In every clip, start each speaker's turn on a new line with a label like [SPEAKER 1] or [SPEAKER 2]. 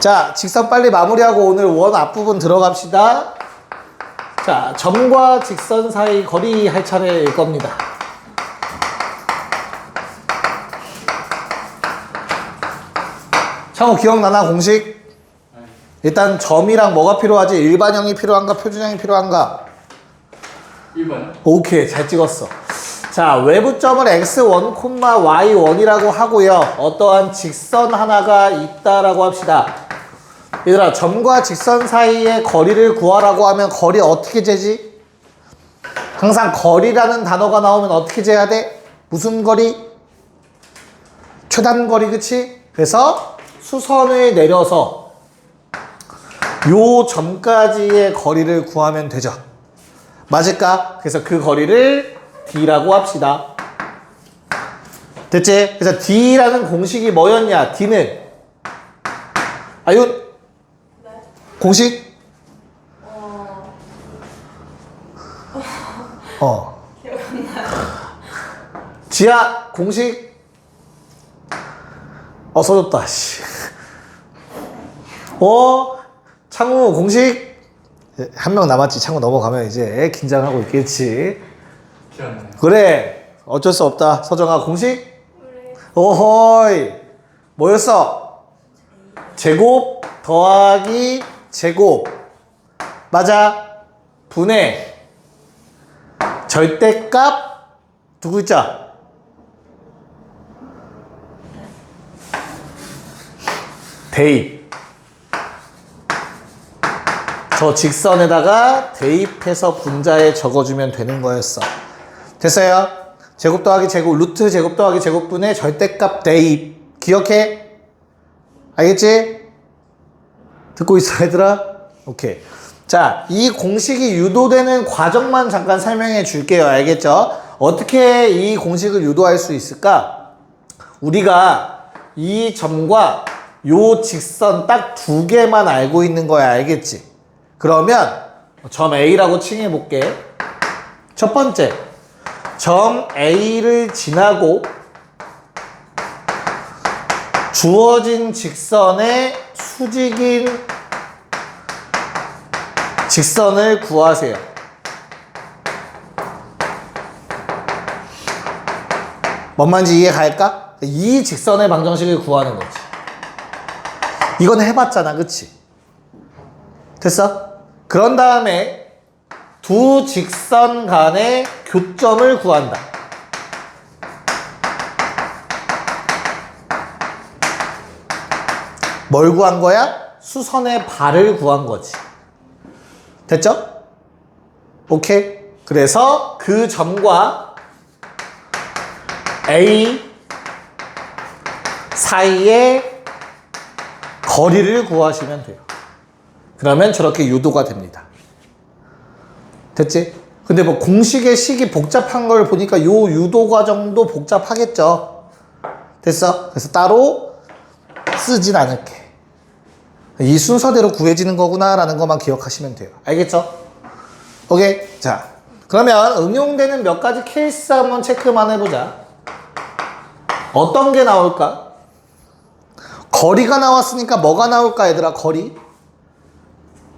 [SPEAKER 1] 자, 직선 빨리 마무리하고 오늘 원 앞부분 들어갑시다. 자, 점과 직선 사이 거리 할 차례일 겁니다. 창호 기억나나 공식? 일단 점이랑 뭐가 필요하지? 일반형이 필요한가 표준형이 필요한가?
[SPEAKER 2] 1번.
[SPEAKER 1] 오케이, 잘 찍었어. 자, 외부점을 x1, y1이라고 하고요. 어떠한 직선 하나가 있다라고 합시다. 얘들아, 점과 직선 사이의 거리를 구하라고 하면 거리 어떻게 재지? 항상 거리라는 단어가 나오면 어떻게 재야 돼? 무슨 거리? 최단거리, 그치? 그래서 수선을 내려서 요 점까지의 거리를 구하면 되죠. 맞을까? 그래서 그 거리를 D라고 합시다. 됐지? 그래서 D라는 공식이 뭐였냐? D는 아윤?
[SPEAKER 3] 네.
[SPEAKER 1] 공식?
[SPEAKER 3] 기억 안 나요.
[SPEAKER 1] 지하 공식? 써줬다, 씨. 창우 공식? 한 명 남았지. 창우 넘어가면 이제 긴장하고 있겠지.
[SPEAKER 2] 기억나요.
[SPEAKER 1] 그래. 어쩔 수 없다. 서정아 공식?
[SPEAKER 3] 그래.
[SPEAKER 1] 오호이. 뭐였어? 제곱 더하기 제곱. 맞아. 분의 절대값 두 글자. 대입. 저 직선에다가 대입해서 분자에 적어주면 되는 거였어. 됐어요? 제곱 더하기 제곱, 루트 제곱 더하기 제곱분의 절대값 대입. 기억해? 알겠지? 듣고 있어, 얘들아? 오케이. 자, 이 공식이 유도되는 과정만 잠깐 설명해 줄게요. 알겠죠? 어떻게 이 공식을 유도할 수 있을까? 우리가 이 점과 요 직선 딱 두 개만 알고 있는 거야. 알겠지? 그러면 점 A라고 칭해 볼게. 첫 번째, 점 A를 지나고 주어진 직선의 수직인 직선을 구하세요. 뭔 말인지 이해 갈까? 이 직선의 방정식을 구하는 거지. 이건 해봤잖아, 그치? 됐어? 그런 다음에 두 직선 간의 교점을 구한다. 뭘 구한 거야? 수선의 발을 구한 거지. 됐죠? 오케이? 그래서 그 점과 A 사이의 거리를 구하시면 돼요. 그러면 저렇게 유도가 됩니다. 됐지? 근데 뭐 공식의 식이 복잡한 걸 보니까 요 유도 과정도 복잡하겠죠? 됐어? 그래서 따로 쓰진 않을게. 이 순서대로 구해지는 거구나 라는 것만 기억하시면 돼요. 알겠죠? 오케이. 자, 그러면 응용되는 몇 가지 케이스 한번 체크만 해보자. 어떤 게 나올까? 거리가 나왔으니까 뭐가 나올까, 얘들아? 거리?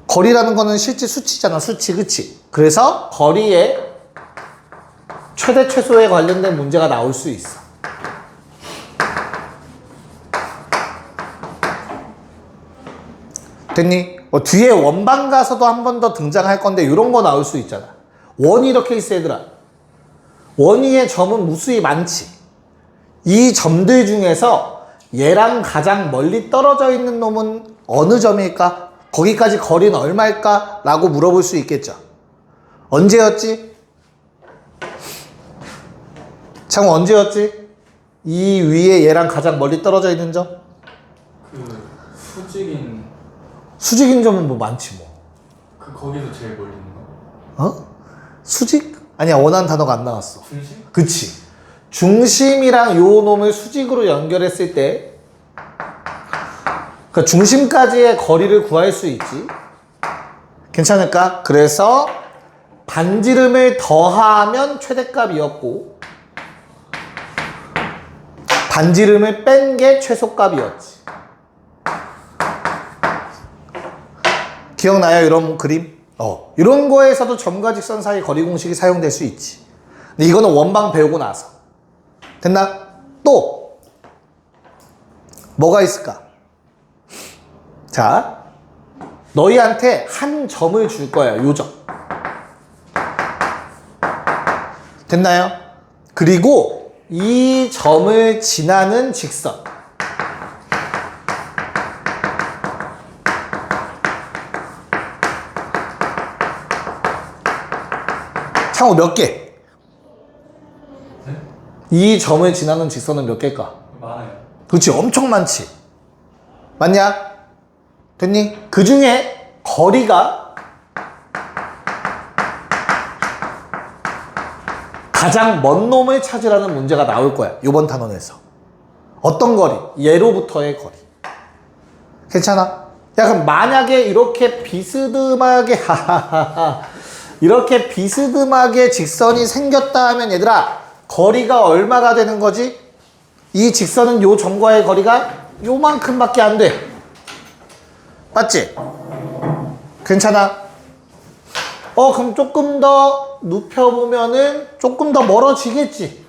[SPEAKER 1] 거리라는 거는 실제 수치잖아. 수치, 그치? 그래서 거리의 최대 최소에 관련된 문제가 나올 수 있어. 됐니? 뒤에 원방 가서도 한 번 더 등장할 건데 이런 거 나올 수 있잖아. 원이 이렇게 있어, 얘들아. 원위의 점은 무수히 많지. 이 점들 중에서 얘랑 가장 멀리 떨어져 있는 놈은 어느 점일까? 거기까지 거리는 얼마일까? 라고 물어볼 수 있겠죠. 언제였지? 창호 언제였지? 이 위에 얘랑 가장 멀리 떨어져 있는 점?
[SPEAKER 2] 그 수직인
[SPEAKER 1] 수직인 점은 뭐 많지 뭐.
[SPEAKER 2] 그 거기서 제일 멀리 있는 거?
[SPEAKER 1] 수직? 아니야, 원하는 단어가 안 나왔어.
[SPEAKER 2] 중심?
[SPEAKER 1] 그치. 중심이랑 요 놈을 수직으로 연결했을 때 그 중심까지의 거리를 구할 수 있지. 괜찮을까? 그래서 반지름을 더하면 최대값이었고 반지름을 뺀 게 최소값이었지. 기억나요? 이런 그림? 이런 거에서도 점과 직선 사이 거리 공식이 사용될 수 있지. 근데 이거는 원방 배우고 나서. 됐나? 또 뭐가 있을까? 자, 너희한테 한 점을 줄 거야. 요 점. 됐나요? 그리고 이 점을 지나는 직선. 창호 몇 개?
[SPEAKER 2] 네?
[SPEAKER 1] 이 점을 지나는 직선은 몇 개일까?
[SPEAKER 2] 많아요.
[SPEAKER 1] 그렇지, 엄청 많지. 맞냐? 됐니? 그 중에 거리가 가장 먼 놈을 찾으라는 문제가 나올 거야. 이번 단원에서. 어떤 거리? 얘로부터의 거리. 괜찮아? 야, 그럼 만약에 이렇게 비스듬하게 이렇게 비스듬하게 직선이 생겼다 하면 얘들아, 거리가 얼마가 되는 거지? 이 직선은 요 점과의 거리가 요만큼밖에 안 돼. 맞지? 괜찮아? 그럼 조금 더 눕혀보면은 조금 더 멀어지겠지.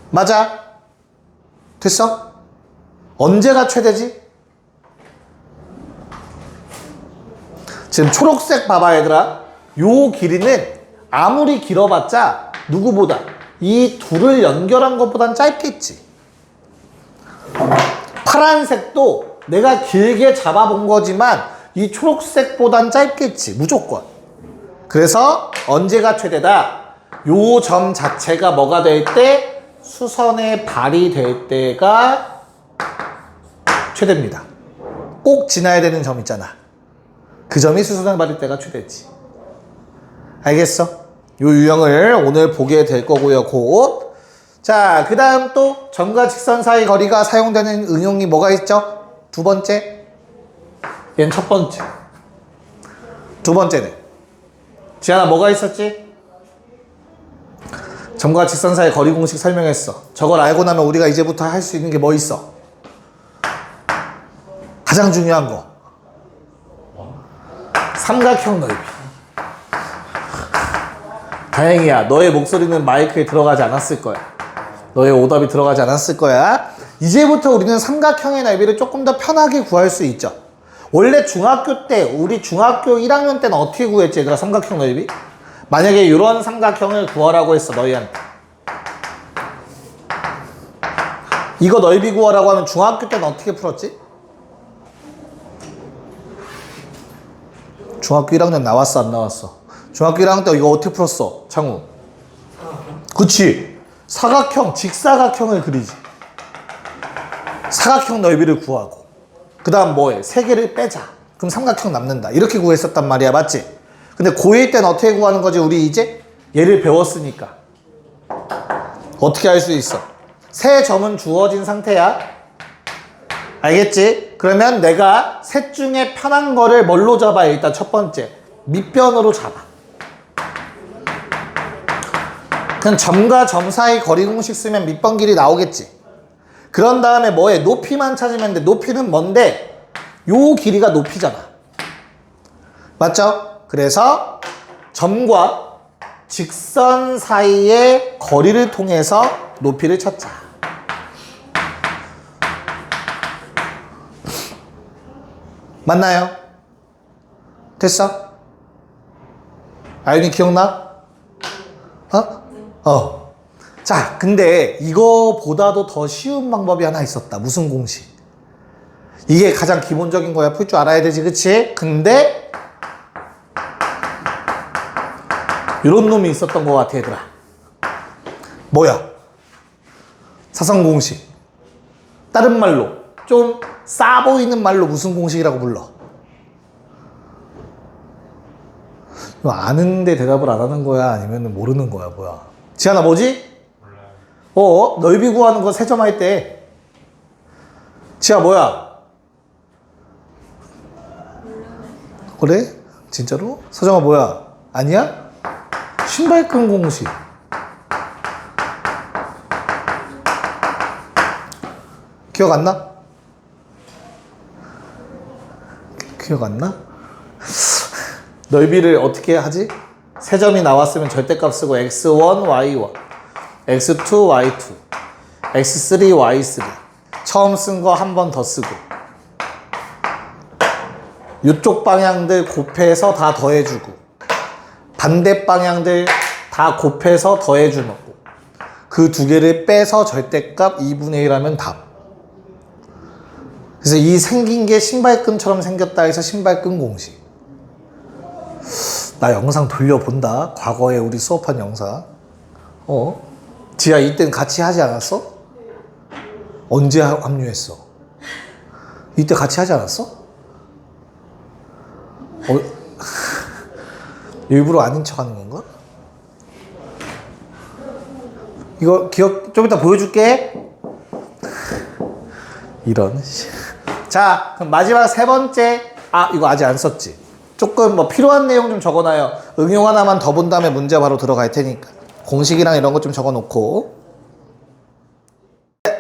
[SPEAKER 1] 맞아? 됐어? 언제가 최대지? 지금 초록색 봐봐 얘들아. 요 길이는 아무리 길어봤자 누구보다 이 둘을 연결한 것보단 짧겠지. 파란색도 내가 길게 잡아본 거지만 이 초록색보단 짧겠지. 무조건. 그래서 언제가 최대다? 요 점 자체가 뭐가 될 때? 수선의 발이 될 때가 최대입니다. 꼭 지나야 되는 점 있잖아. 그 점이 수선의 발일 때가 최대지. 알겠어? 요 유형을 오늘 보게 될 거고요. 곧. 자, 그 다음 또 점과 직선 사이 거리가 사용되는 응용이 뭐가 있죠? 두 번째. 얘는 첫 번째. 두 번째는 지안아 뭐가 있었지? 점과 직선 사이 거리 공식 설명했어. 저걸 알고 나면 우리가 이제부터 할 수 있는 게 뭐 있어? 가장 중요한 거. 삼각형 넓이. 다행이야. 너의 목소리는 마이크에 들어가지 않았을 거야. 너의 오답이 들어가지 않았을 거야. 이제부터 우리는 삼각형의 넓이를 조금 더 편하게 구할 수 있죠. 원래 중학교 때, 우리 중학교 1학년 때는 어떻게 구했지 얘들아? 삼각형 넓이? 만약에 이런 삼각형을 구하라고 했어 너희한테. 이거 넓이 구하라고 하면 중학교 때는 어떻게 풀었지? 중학교 1학년 나왔어 안 나왔어? 중학교 1학년 때 이거 어떻게 풀었어? 창우. 그치. 사각형, 직사각형을 그리지. 사각형 넓이를 구하고 그 다음 뭐해? 세 개를 빼자. 그럼 삼각형 남는다. 이렇게 구했었단 말이야. 맞지? 근데 고1 때는 어떻게 구하는 거지? 우리 이제 얘를 배웠으니까 어떻게 할 수 있어? 세 점은 주어진 상태야. 알겠지? 그러면 내가 셋 중에 편한 거를 뭘로 잡아? 일단 첫 번째 밑변으로 잡아. 그냥 점과 점 사이 거리 공식 쓰면 밑변 길이 나오겠지. 그런 다음에 뭐해? 높이만 찾으면 돼. 높이는 뭔데? 요 길이가 높이잖아. 맞죠? 그래서 점과 직선 사이의 거리를 통해서 높이를 찾자. 맞나요? 됐어? 아윤이 기억나? 자, 근데 이거보다도 더 쉬운 방법이 하나 있었다. 무슨 공식? 이게 가장 기본적인 거야. 풀 줄 알아야 되지, 그치? 근데 이런 놈이 있었던 것 같아, 얘들아. 뭐야? 사성공식. 다른 말로 좀 싸 보이는 말로 무슨 공식이라고 불러? 이거 아는데 대답을 안 하는 거야? 아니면 모르는 거야? 뭐야? 지안아 뭐지? 몰라요. 넓이 구하는 거 세 점 할 때. 지아 뭐야? 그래? 진짜로? 서정아 뭐야? 아니야? 신발끈 공식. 기억 안 나? 기억 안 나? 넓이를 어떻게 하지? 세 점이 나왔으면 절대값 쓰고 x1, y1, x2, y2, x3, y3 처음 쓴 거 한 번 더 쓰고 이쪽 방향들 곱해서 다 더해주고 반대 방향들 다 곱해서 더해주는 거 그 두 개를 빼서 절대값 2분의 1 하면 답. 그래서 이 생긴 게 신발끈처럼 생겼다 해서 신발끈 공식. 나 영상 돌려본다. 과거에 우리 수업한 영상. 지아 이때는 같이 하지 않았어? 언제 합류했어? 이때 같이 하지 않았어? 일부러 아닌 척 하는 건가? 이거 기억 좀 이따 보여줄게. 이런. 자, 그럼 마지막 세 번째. 이거 아직 안 썼지? 조금 뭐 필요한 내용 좀 적어놔요. 응용 하나만 더 본 다음에 문제 바로 들어갈 테니까. 공식이랑 이런 거 좀 적어놓고.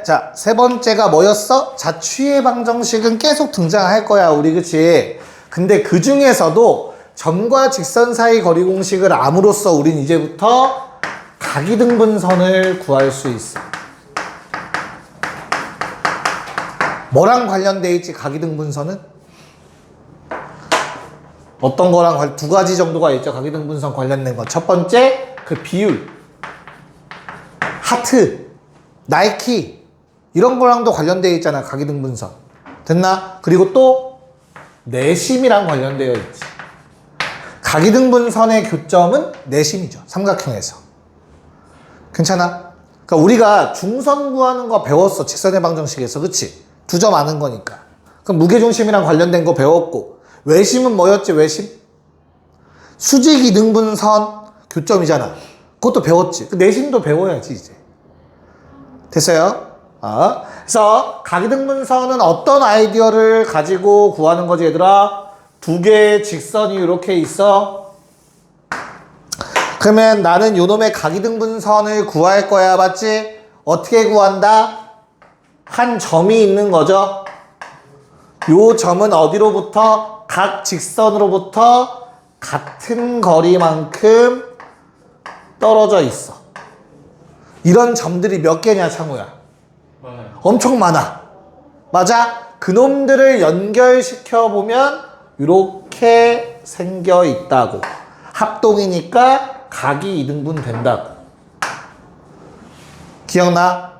[SPEAKER 1] 자, 세 번째가 뭐였어? 자취의 방정식은 계속 등장할 거야, 우리, 그치? 근데 그 중에서도 점과 직선 사이 거리 공식을 암으로써 우린 이제부터 각이등분선을 구할 수 있어. 뭐랑 관련돼 있지, 각이등분선은? 어떤 거랑 두 가지 정도가 있죠, 각이등분선 관련된 거. 첫 번째, 그 비율. 하트, 나이키, 이런 거랑도 관련되어 있잖아, 각이등분선. 됐나? 그리고 또 내심이랑 관련되어 있지. 각이등분선의 교점은 내심이죠, 삼각형에서. 괜찮아? 그러니까 우리가 중선 구하는 거 배웠어, 직선의 방정식에서. 그치? 두 점 아는 거니까. 그럼 무게중심이랑 관련된 거 배웠고, 외심은 뭐였지, 외심? 수직 이등분선 교점이잖아. 그것도 배웠지. 그 내심도 배워야지, 이제. 됐어요? 그래서 각이등분선은 어떤 아이디어를 가지고 구하는 거지, 얘들아? 두 개의 직선이 이렇게 있어. 그러면 나는 요놈의 각이등분선을 구할 거야, 맞지? 어떻게 구한다? 한 점이 있는 거죠. 요 점은 어디로부터? 각 직선으로부터 같은 거리만큼 떨어져 있어. 이런 점들이 몇 개냐, 창우야?
[SPEAKER 2] 많아요.
[SPEAKER 1] 엄청 많아. 맞아? 그놈들을 연결시켜 보면 이렇게 생겨 있다고. 합동이니까 각이 2등분 된다고. 기억나?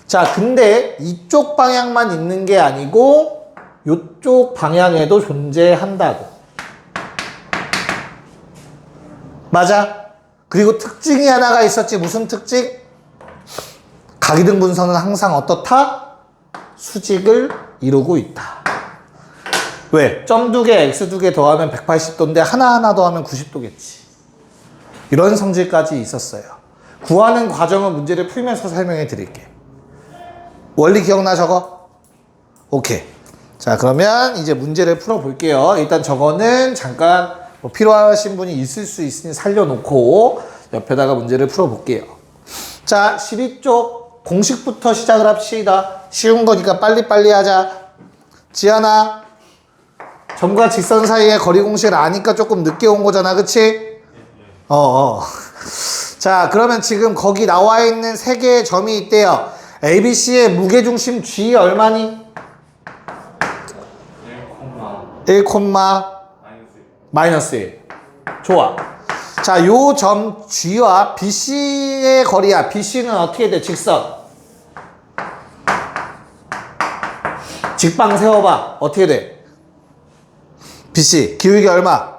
[SPEAKER 1] 자, 근데 이쪽 방향만 있는 게 아니고 이쪽 방향에도 존재한다고. 맞아? 그리고 특징이 하나가 있었지. 무슨 특징? 각이등분선은 항상 어떻다? 수직을 이루고 있다. 왜? 점 2개, x 2개 더하면 180도인데 하나하나 더하면 90도겠지. 이런 성질까지 있었어요. 구하는 과정은 문제를 풀면서 설명해 드릴게. 원리 기억나, 저거? 오케이. 자, 그러면 이제 문제를 풀어 볼게요. 일단 저거는 잠깐 뭐 필요하신 분이 있을 수 있으니 살려놓고 옆에다가 문제를 풀어 볼게요. 자, 12쪽 공식부터 시작을 합시다. 쉬운 거니까 빨리빨리 하자. 지안아, 점과 직선 사이의 거리 공식을 아니까 조금 늦게 온 거잖아, 그치? 자, 그러면 지금 거기 나와 있는 세 개의 점이 있대요. ABC의 무게중심 G 얼마니? 1, 마이너스 1. 좋아. 자, 요 점 G와 BC의 거리야. BC는 어떻게 돼? 직선. 직방 세워봐. 어떻게 돼? BC. 기울기 얼마?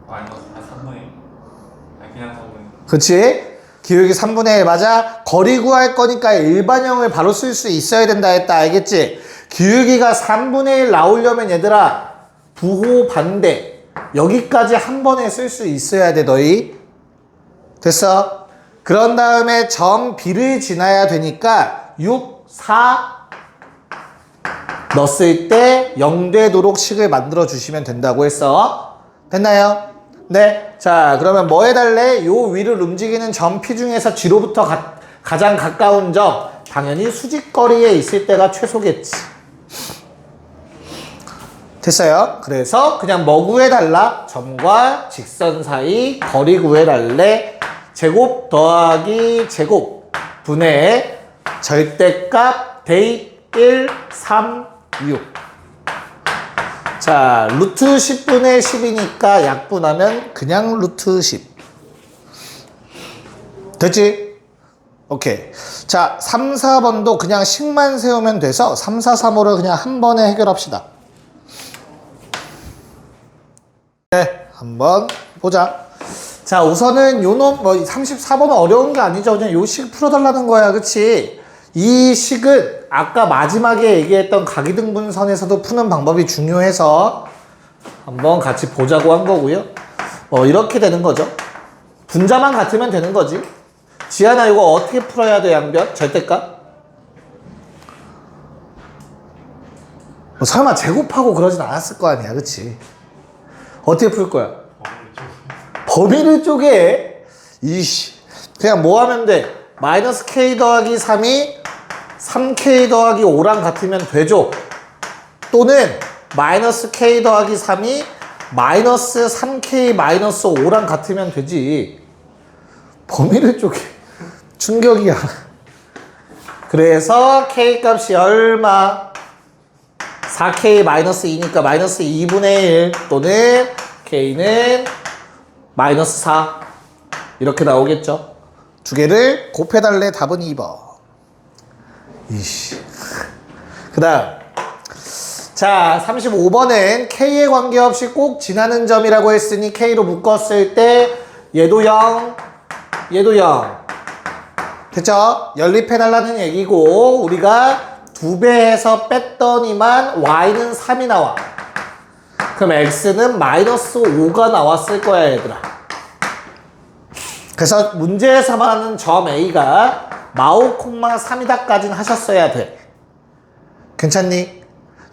[SPEAKER 2] 마이너스 3분의 그냥 3분의
[SPEAKER 1] 그치? 기울기 3분의 1 맞아? 거리 구할 거니까 일반형을 바로 쓸 수 있어야 된다 했다. 알겠지? 기울기가 3분의 1 나오려면 얘들아 부호 반대 여기까지 한 번에 쓸 수 있어야 돼, 너희. 됐어? 그런 다음에 점 B를 지나야 되니까 6, 4 넣었을 때 0 되도록 식을 만들어 주시면 된다고 했어. 됐나요? 네. 자, 그러면 뭐 해달래? 요 위를 움직이는 점 P 중에서 G로부터 가장 가까운 점, 당연히 수직거리에 있을 때가 최소겠지. 됐어요? 그래서 그냥 뭐 구해달라? 점과 직선 사이 거리 구해달래. 제곱 더하기 제곱 분의 절대값 대입 1, 3, 6. 자, 루트 10분의 10이니까 약분하면 그냥 루트 10. 됐지? 오케이. 자, 3, 4번도 그냥 식만 세우면 돼서 3, 4, 3, 5를 그냥 한 번에 해결합시다. 네, 한번 보자. 자, 우선은 요놈, 34번은 어려운 게 아니죠. 그냥 요 식 풀어달라는 거야. 그치? 이 식은 아까 마지막에 얘기했던 각이등분선에서도 푸는 방법이 중요해서 한번 같이 보자고 한 거고요. 이렇게 되는 거죠. 분자만 같으면 되는 거지. 지한아, 이거 어떻게 풀어야 돼, 양변? 절대값? 설마 제곱하고 그러진 않았을 거 아니야, 그치? 어떻게 풀 거야? 범위를 쪼개? 이씨. 그냥 뭐 하면 돼? 마이너스 k 더하기 3이 3k 더하기 5랑 같으면 되죠? 또는 마이너스 k 더하기 3이 마이너스 3k 마이너스 5랑 같으면 되지. 범위를 쪼개. 충격이야. 그래서 k 값이 얼마? 4k 마이너스 2니까 마이너스 2분의 1 또는 k는 마이너스 4 이렇게 나오겠죠. 두 개를 곱해달래. 답은 2번. 이씨. 그 다음 자 35번은 k에 관계없이 꼭 지나는 점이라고 했으니 k로 묶었을 때 얘도 0 얘도 0 됐죠? 연립해달라는 얘기고 우리가 2배 해서 뺐더니만 y는 3이 나와. 그럼 x는 마이너스 5가 나왔을 거야 얘들아. 그래서 문제에서 말하는 점 a가 마오 콤마 3이다까지는 하셨어야 돼. 괜찮니?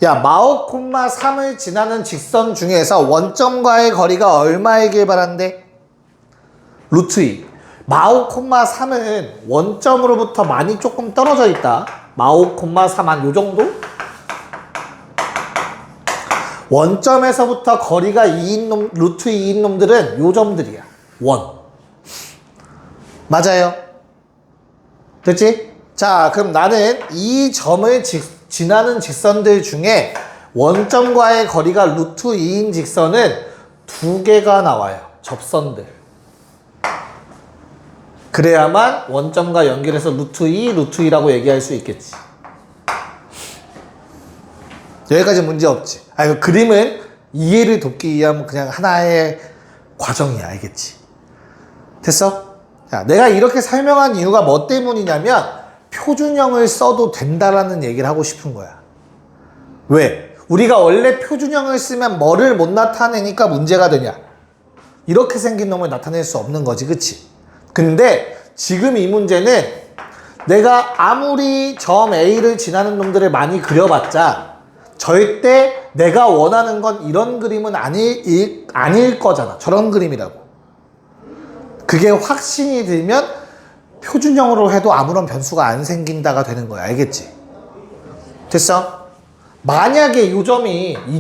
[SPEAKER 1] 야, 마오 콤마 3을 지나는 직선 중에서 원점과의 거리가 얼마이길 바란대? 루트 2. 마오 콤마 3은 원점으로부터 많이 조금 떨어져 있다. 마오 콤마 3 한 요 정도? 원점에서부터 거리가 2인 놈, 루트 2인 놈들은 요 점들이야. 원. 맞아요. 됐지? 자, 그럼 나는 이 점을 지나는 직선들 중에 원점과의 거리가 루트 2인 직선은 2개가 나와요. 접선들. 그래야만 원점과 연결해서 루트 2, 루트 2라고 얘기할 수 있겠지. 여기까지 문제 없지. 그 그림은 이해를 돕기 위한 그냥 하나의 과정이야. 알겠지? 됐어? 자, 내가 이렇게 설명한 이유가 뭐 때문이냐면 표준형을 써도 된다라는 얘기를 하고 싶은 거야. 왜? 우리가 원래 표준형을 쓰면 뭐를 못 나타내니까 문제가 되냐? 이렇게 생긴 놈을 나타낼 수 없는 거지, 그치? 근데 지금 이 문제는 내가 아무리 점 A를 지나는 놈들을 많이 그려봤자 절대 내가 원하는 건 이런 그림은 아닐 거잖아. 저런 그림이라고. 그게 확신이 들면 표준형으로 해도 아무런 변수가 안 생긴다가 되는 거야. 알겠지? 됐어? 만약에 이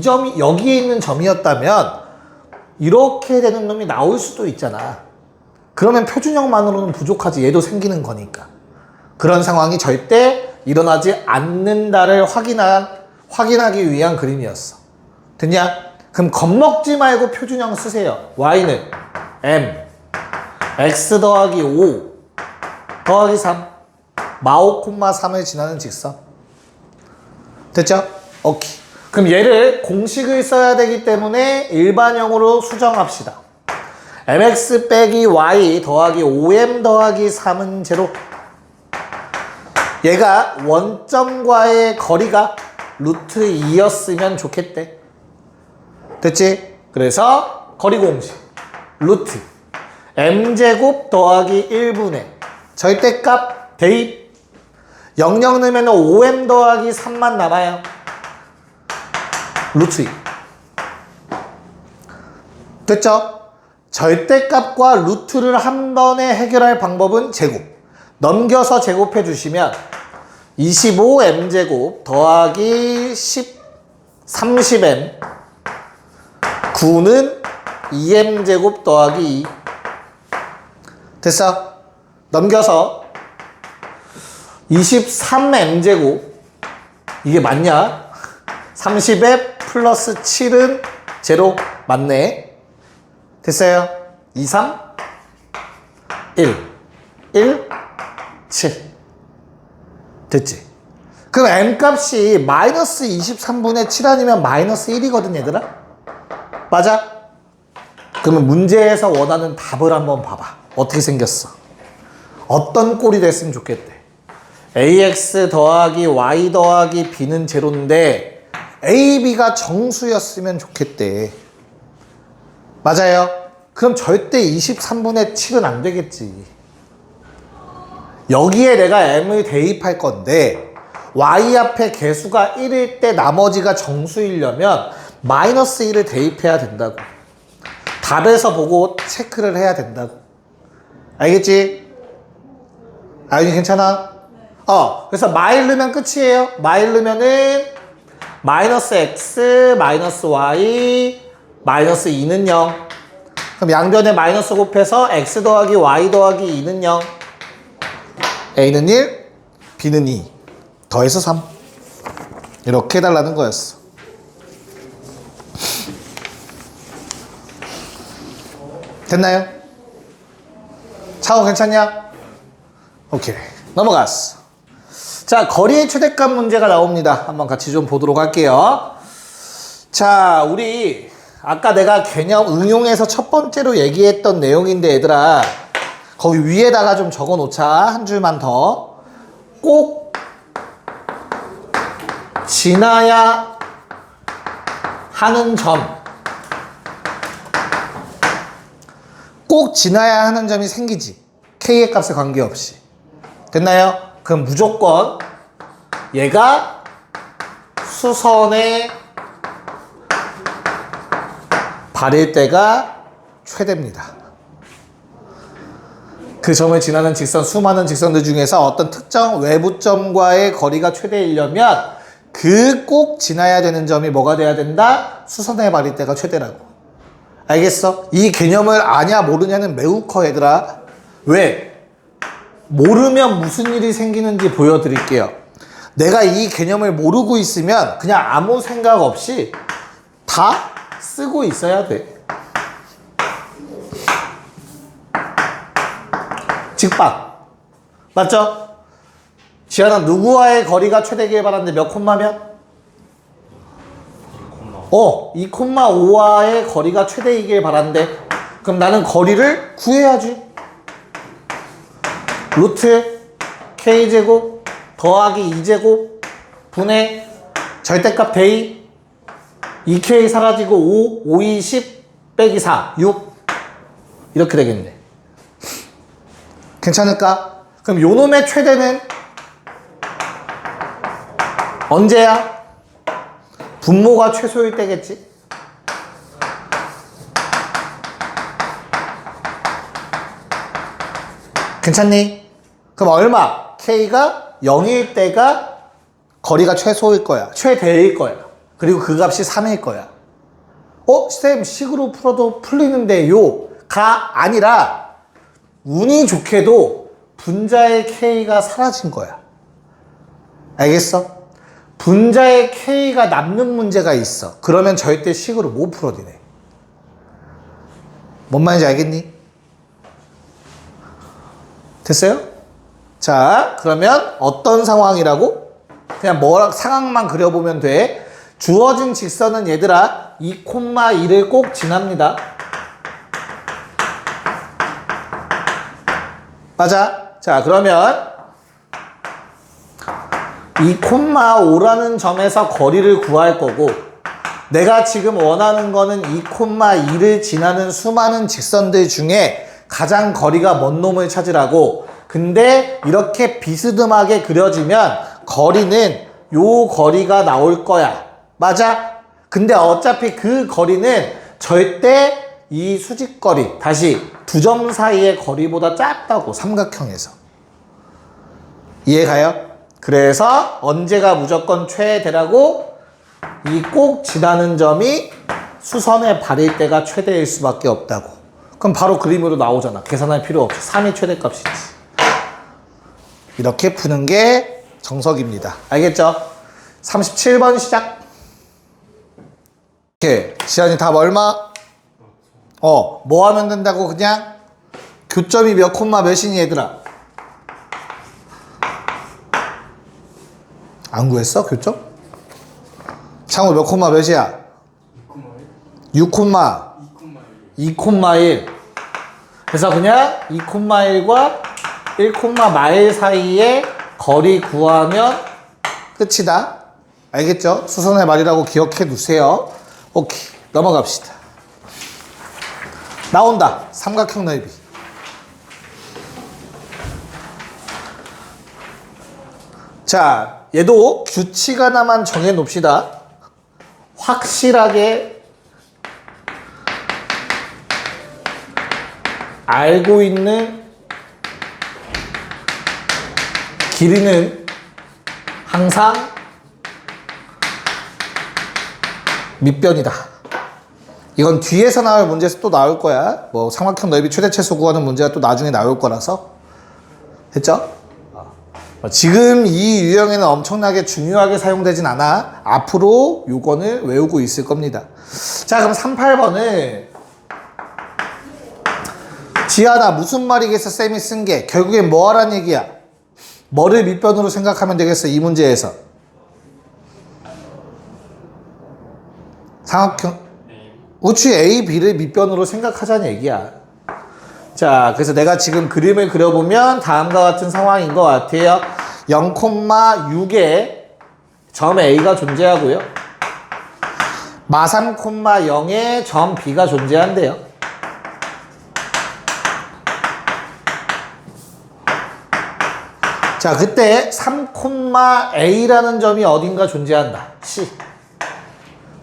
[SPEAKER 1] 점이 여기에 있는 점이었다면 이렇게 되는 놈이 나올 수도 있잖아. 그러면 표준형만으로는 부족하지. 얘도 생기는 거니까. 그런 상황이 절대 일어나지 않는다를 확인하기 위한 그림이었어. 됐냐? 그럼 겁먹지 말고 표준형 쓰세요. y는 m x 더하기 5 더하기 3 마오 콤마 3을 지나는 직선. 됐죠? 오케이. 그럼 얘를 공식을 써야 되기 때문에 일반형으로 수정합시다. mx 빼기 y 더하기 5m 더하기 3은 제로. 얘가 원점과의 거리가 루트 2였으면 좋겠대. 됐지? 그래서 거리 공식 루트 m제곱 더하기 1분의 절대값 대입 00 넣으면 5m 더하기 3만 남아요. 루트 2. 됐죠? 절대값과 루트를 한 번에 해결할 방법은 제곱. 넘겨서 제곱해 주시면 25m제곱 더하기 30m 9는 2m제곱 더하기 2. 됐어? 넘겨서 23m제곱. 이게 맞냐? 30에 플러스 7은 제로. 맞네. 됐어요? 2, 3, 1, 1, 7. 됐지? 그럼 m값이 마이너스 23분의 7 아니면 마이너스 1이거든 얘들아? 맞아? 그러면 문제에서 원하는 답을 한번 봐봐. 어떻게 생겼어? 어떤 꼴이 됐으면 좋겠대? ax 더하기 y 더하기 b는 제로인데 a, b가 정수였으면 좋겠대. 맞아요? 그럼 절대 23분의 7은 안 되겠지. 여기에 내가 m을 대입할 건데 y 앞에 개수가 1일 때 나머지가 정수이려면 마이너스 1을 대입해야 된다고. 답에서 보고 체크를 해야 된다고. 알겠지? 아윤이 괜찮아? 그래서 마일 넣으면 끝이에요. 마일 넣으면은 마이너스 x, 마이너스 y, 마이너스 2는 0. 그럼 양변에 마이너스 곱해서 x 더하기 y 더하기 2는 0. a는 1, b는 2. 더해서 3. 이렇게 해달라는 거였어. 됐나요? 차오 괜찮냐? 오케이. 넘어갔어. 자, 거리의 최대값 문제가 나옵니다. 한번 같이 좀 보도록 할게요. 자, 우리 아까 내가 개념 응용해서 첫 번째로 얘기했던 내용인데 얘들아, 거기 위에다가 좀 적어 놓자. 한 줄만 더. 꼭 지나야 하는 점. 꼭 지나야 하는 점이 생기지. k의 값에 관계없이. 됐나요? 그럼 무조건 얘가 수선의 발일 때가 최대입니다. 그 점을 지나는 직선, 수많은 직선들 중에서 어떤 특정 외부점과의 거리가 최대이려면 그 꼭 지나야 되는 점이 뭐가 돼야 된다? 수선의 발일 때가 최대라고. 알겠어? 이 개념을 아냐 모르냐는 매우 커 얘들아. 왜? 모르면 무슨 일이 생기는지 보여드릴게요. 내가 이 개념을 모르고 있으면 그냥 아무 생각 없이 다 쓰고 있어야 돼. 직박. 맞죠? 지현아, 누구와의 거리가 최대길 바랐는데 몇 콤마면? 2,5와의 거리가 최대이길 바란대. 그럼 나는 거리를 구해야지. 루트 k제곱 더하기 2제곱 분의 절대값 대입 2k 사라지고 5, 5, 2, 10 빼기 4, 6 이렇게 되겠네. 괜찮을까? 그럼 요놈의 최대는 언제야? 분모가 최소일 때겠지? 괜찮니? 그럼 얼마? k가 0일 때가 거리가 최소일 거야. 최대일 거야. 그리고 그 값이 3일 거야. 쌤, 식으로 풀어도 풀리는데요? 가 아니라 운이 좋게도 분자의 k가 사라진 거야. 알겠어? 분자의 k가 남는 문제가 있어. 그러면 절대 식으로 못 풀어지네. 뭔 말인지 알겠니? 됐어요? 자, 그러면 어떤 상황이라고? 그냥 상황만 그려보면 돼. 주어진 직선은 얘들아 2,1을 꼭 지납니다. 맞아? 자, 그러면 2,5라는 점에서 거리를 구할 거고, 내가 지금 원하는 거는 2,2를 지나는 수많은 직선들 중에 가장 거리가 먼 놈을 찾으라고. 근데 이렇게 비스듬하게 그려지면 거리는 요 거리가 나올 거야. 맞아? 근데 어차피 그 거리는 절대 이 수직거리, 다시 두 점 사이의 거리보다 작다고, 삼각형에서. 이해가요? 그래서 언제가 무조건 최대라고? 이 꼭 지나는 점이 수선의 발일대가 최대일 수밖에 없다고. 그럼 바로 그림으로 나오잖아. 계산할 필요 없이 3이 최대값이지. 이렇게 푸는 게 정석입니다. 알겠죠? 37번 시작. 오케이. 지한이 답 얼마? 뭐 하면 된다고 그냥? 교점이 몇 콤마 몇이니 얘들아? 안 구했어? 교점? 창호 몇 콤마 몇이야? 6 콤마 2 콤마 1. 그래서 그냥 2 콤마 1과 1 콤마 마일 사이에 거리 구하면 끝이다. 알겠죠? 수선의 말이라고 기억해 두세요. 오케이. 넘어갑시다. 나온다. 삼각형 넓이. 자, 얘도 규칙 하나만 정해 놓읍시다. 확실하게 알고 있는 길이는 항상 밑변이다. 이건 뒤에서 나올 문제에서 또 나올 거야. 뭐 삼각형 넓이 최대체수 구하는 문제가 또 나중에 나올 거라서. 됐죠? 지금 이 유형에는 엄청나게 중요하게 사용되진 않아. 앞으로 요거는 외우고 있을 겁니다. 자, 그럼 38번은 지하나 무슨 말이겠어? 쌤이 쓴 게 결국엔 뭐 하란 얘기야? 뭐를 밑변으로 생각하면 되겠어? 이 문제에서 삼각형 그렇지. A, B를 밑변으로 생각하자는 얘기야. 자, 그래서 내가 지금 그림을 그려보면 다음과 같은 상황인 것 같아요. 0,6에 점 A가 존재하고요. 마 3,0에 점 B가 존재한대요. 자, 그때 3,A라는 점이 어딘가 존재한다. C.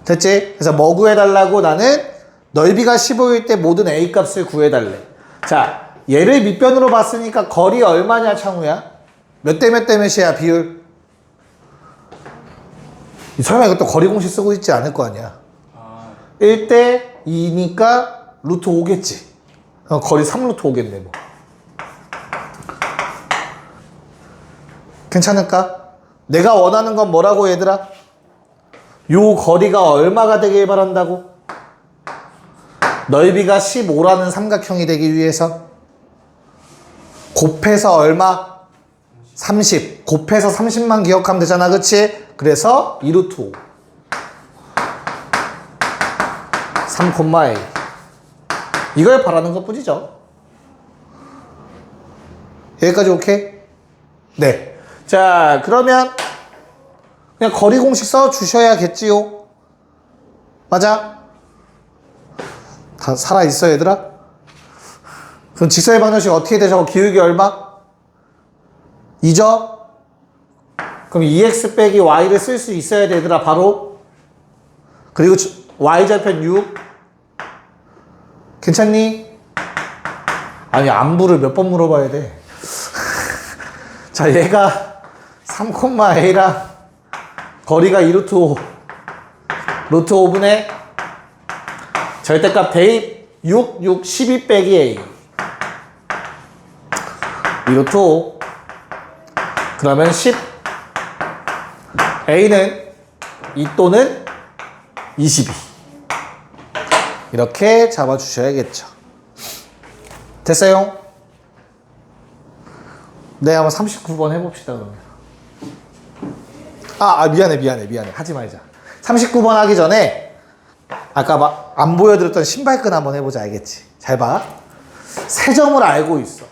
[SPEAKER 1] 됐지? 그래서 뭐 구해달라고? 나는 넓이가 15일 때 모든 A 값을 구해달래. 자, 얘를 밑변으로 봤으니까 거리 얼마냐, 창우야? 몇 대 몇 대 몇이야, 비율? 설마 이것도 거리 공식 쓰고 있지 않을 거 아니야? 1대 2니까 루트 5겠지. 거리 3루트 5겠네, 뭐. 괜찮을까? 내가 원하는 건 뭐라고, 얘들아? 요 거리가 얼마가 되길 바란다고? 넓이가 15라는 삼각형이 되기 위해서 곱해서 얼마? 30. 곱해서 30만 기억하면 되잖아. 그치? 그래서 2루트 5 3,A 이걸 바라는 것 뿐이죠. 여기까지 오케이? 네. 자, 그러면 그냥 거리 공식 써 주셔야겠지요. 맞아? 다 살아있어, 얘들아? 그럼 직선의 방정식 어떻게 돼? 저거 기울기 얼마? 2죠? 그럼 2x 빼기 y를 쓸 수 있어야 돼, 얘들아, 바로. 그리고 y절편 6. 괜찮니? 아니, 안부를 몇 번 물어봐야 돼. 자, 얘가 3,A랑 거리가 2루트 5. 루트 5분의 절대값 대입 6, 6, 12 빼기 A. 2루트 5. 그러면 10. A는 2 또는 22. 이렇게 잡아주셔야겠죠. 됐어요? 네, 한번 39번 해봅시다, 그러면. 미안해. 하지 말자. 39번 하기 전에, 아까 막 안 보여드렸던 신발끈 한번 해보자, 알겠지? 잘 봐. 세 점을 알고 있어.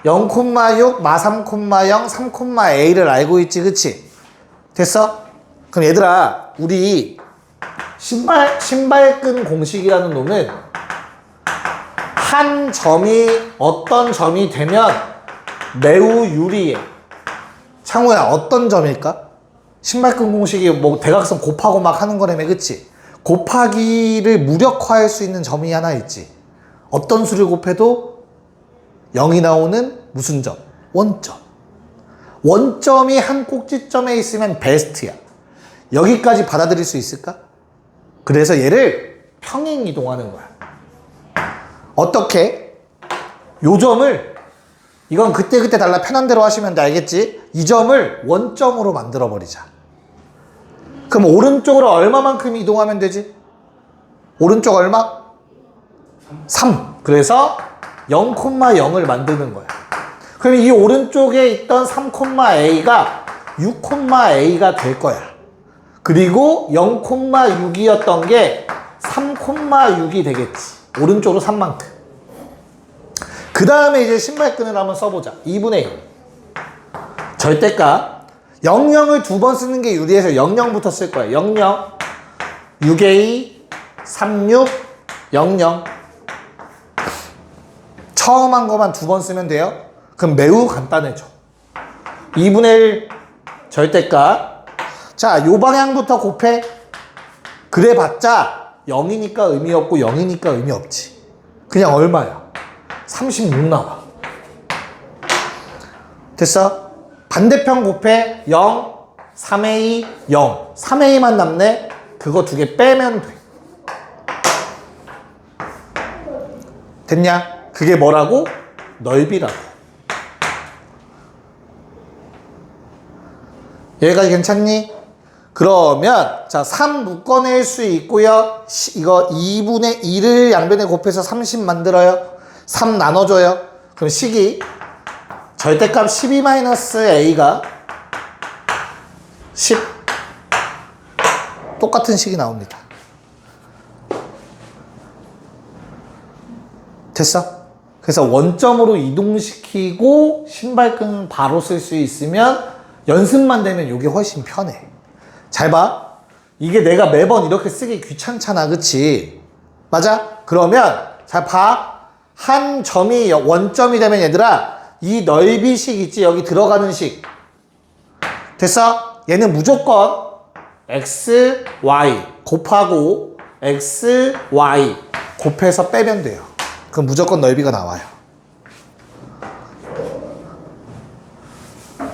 [SPEAKER 1] 0,6, 마 3,0, 3,A를 알고 있지, 그치? 됐어? 그럼 얘들아, 우리 신발끈 공식이라는 놈은 한 점이 어떤 점이 되면 매우 유리해. 창호야, 어떤 점일까? 신발끈 공식이 뭐 대각선 곱하고 막 하는 거라며, 그치? 곱하기를 무력화할 수 있는 점이 하나 있지. 어떤 수를 곱해도 0이 나오는 무슨 점? 원점. 원점이 한 꼭지점에 있으면 베스트야. 여기까지 받아들일 수 있을까? 그래서 얘를 평행 이동하는 거야. 어떻게? 요 점을, 이건 그때그때 달라 편한 대로 하시면 돼. 알겠지? 이 점을 원점으로 만들어 버리자. 그럼 오른쪽으로 얼마만큼 이동하면 되지? 오른쪽 얼마? 3. 그래서 0,0을 만드는 거야. 그럼 이 오른쪽에 있던 3,a가 6,a가 될 거야. 그리고 0,6이었던 게 3,6이 되겠지. 오른쪽으로 3만큼. 그 다음에 이제 신발끈을 한번 써보자. 2분의 1. 절대값. 00을 두 번 쓰는 게 유리해서 00부터 쓸 거야. 00, 6a, 36, 00. 처음 한 거만 두 번 쓰면 돼요. 그럼 매우 간단해져. 2분의 1 절대값. 자, 요 방향부터 곱해. 그래봤자 0이니까 의미 없고 0이니까 의미 없지. 그냥 얼마야? 36 나와. 됐어? 반대편 곱해. 0, 3a, 0. 3a만 남네. 그거 두 개 빼면 돼. 됐냐? 그게 뭐라고? 넓이라고. 여기까지 괜찮니? 그러면 자, 3 묶어낼 수 있고요. 이거 2분의 1을 양변에 곱해서 30 만들어요. 3 나눠줘요. 그럼 식이 절대값 12-a가 10. 똑같은 식이 나옵니다. 됐어? 그래서 원점으로 이동시키고 신발끈 바로 쓸 수 있으면 연습만 되면 이게 훨씬 편해. 잘 봐. 이게 내가 매번 이렇게 쓰기 귀찮잖아. 그치? 맞아? 그러면 잘 봐. 한 점이 원점이 되면 얘들아, 이 넓이식 있지? 여기 들어가는 식. 됐어? 얘는 무조건 x, y 곱하고 x, y 곱해서 빼면 돼요. 그럼 무조건 넓이가 나와요.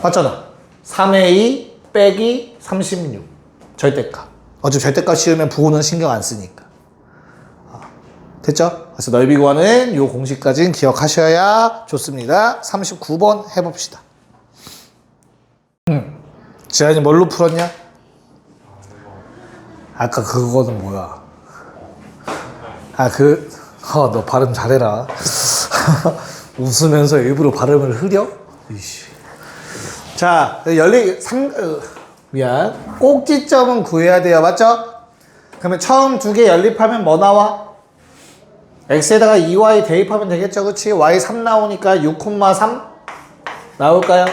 [SPEAKER 1] 맞잖아. 3a 빼기 36 절대값. 어차피 절대값 씌우면 부호는 신경 안 쓰니까. 됐죠? 그래서 넓이 구하는 요 공식까지는 기억하셔야 좋습니다. 39번 해봅시다. 지한이 뭘로 풀었냐? 아까 그거는 뭐야? 너 발음 잘해라. 웃으면서 일부러 발음을 흐려? 이씨. 자, 미안. 꼭지점은 구해야 돼요. 맞죠? 그러면 처음 두 개 연립하면 뭐 나와? x에다가 2y 대입하면 되겠죠? 그치? y 3 나오니까 6,3 나올까요?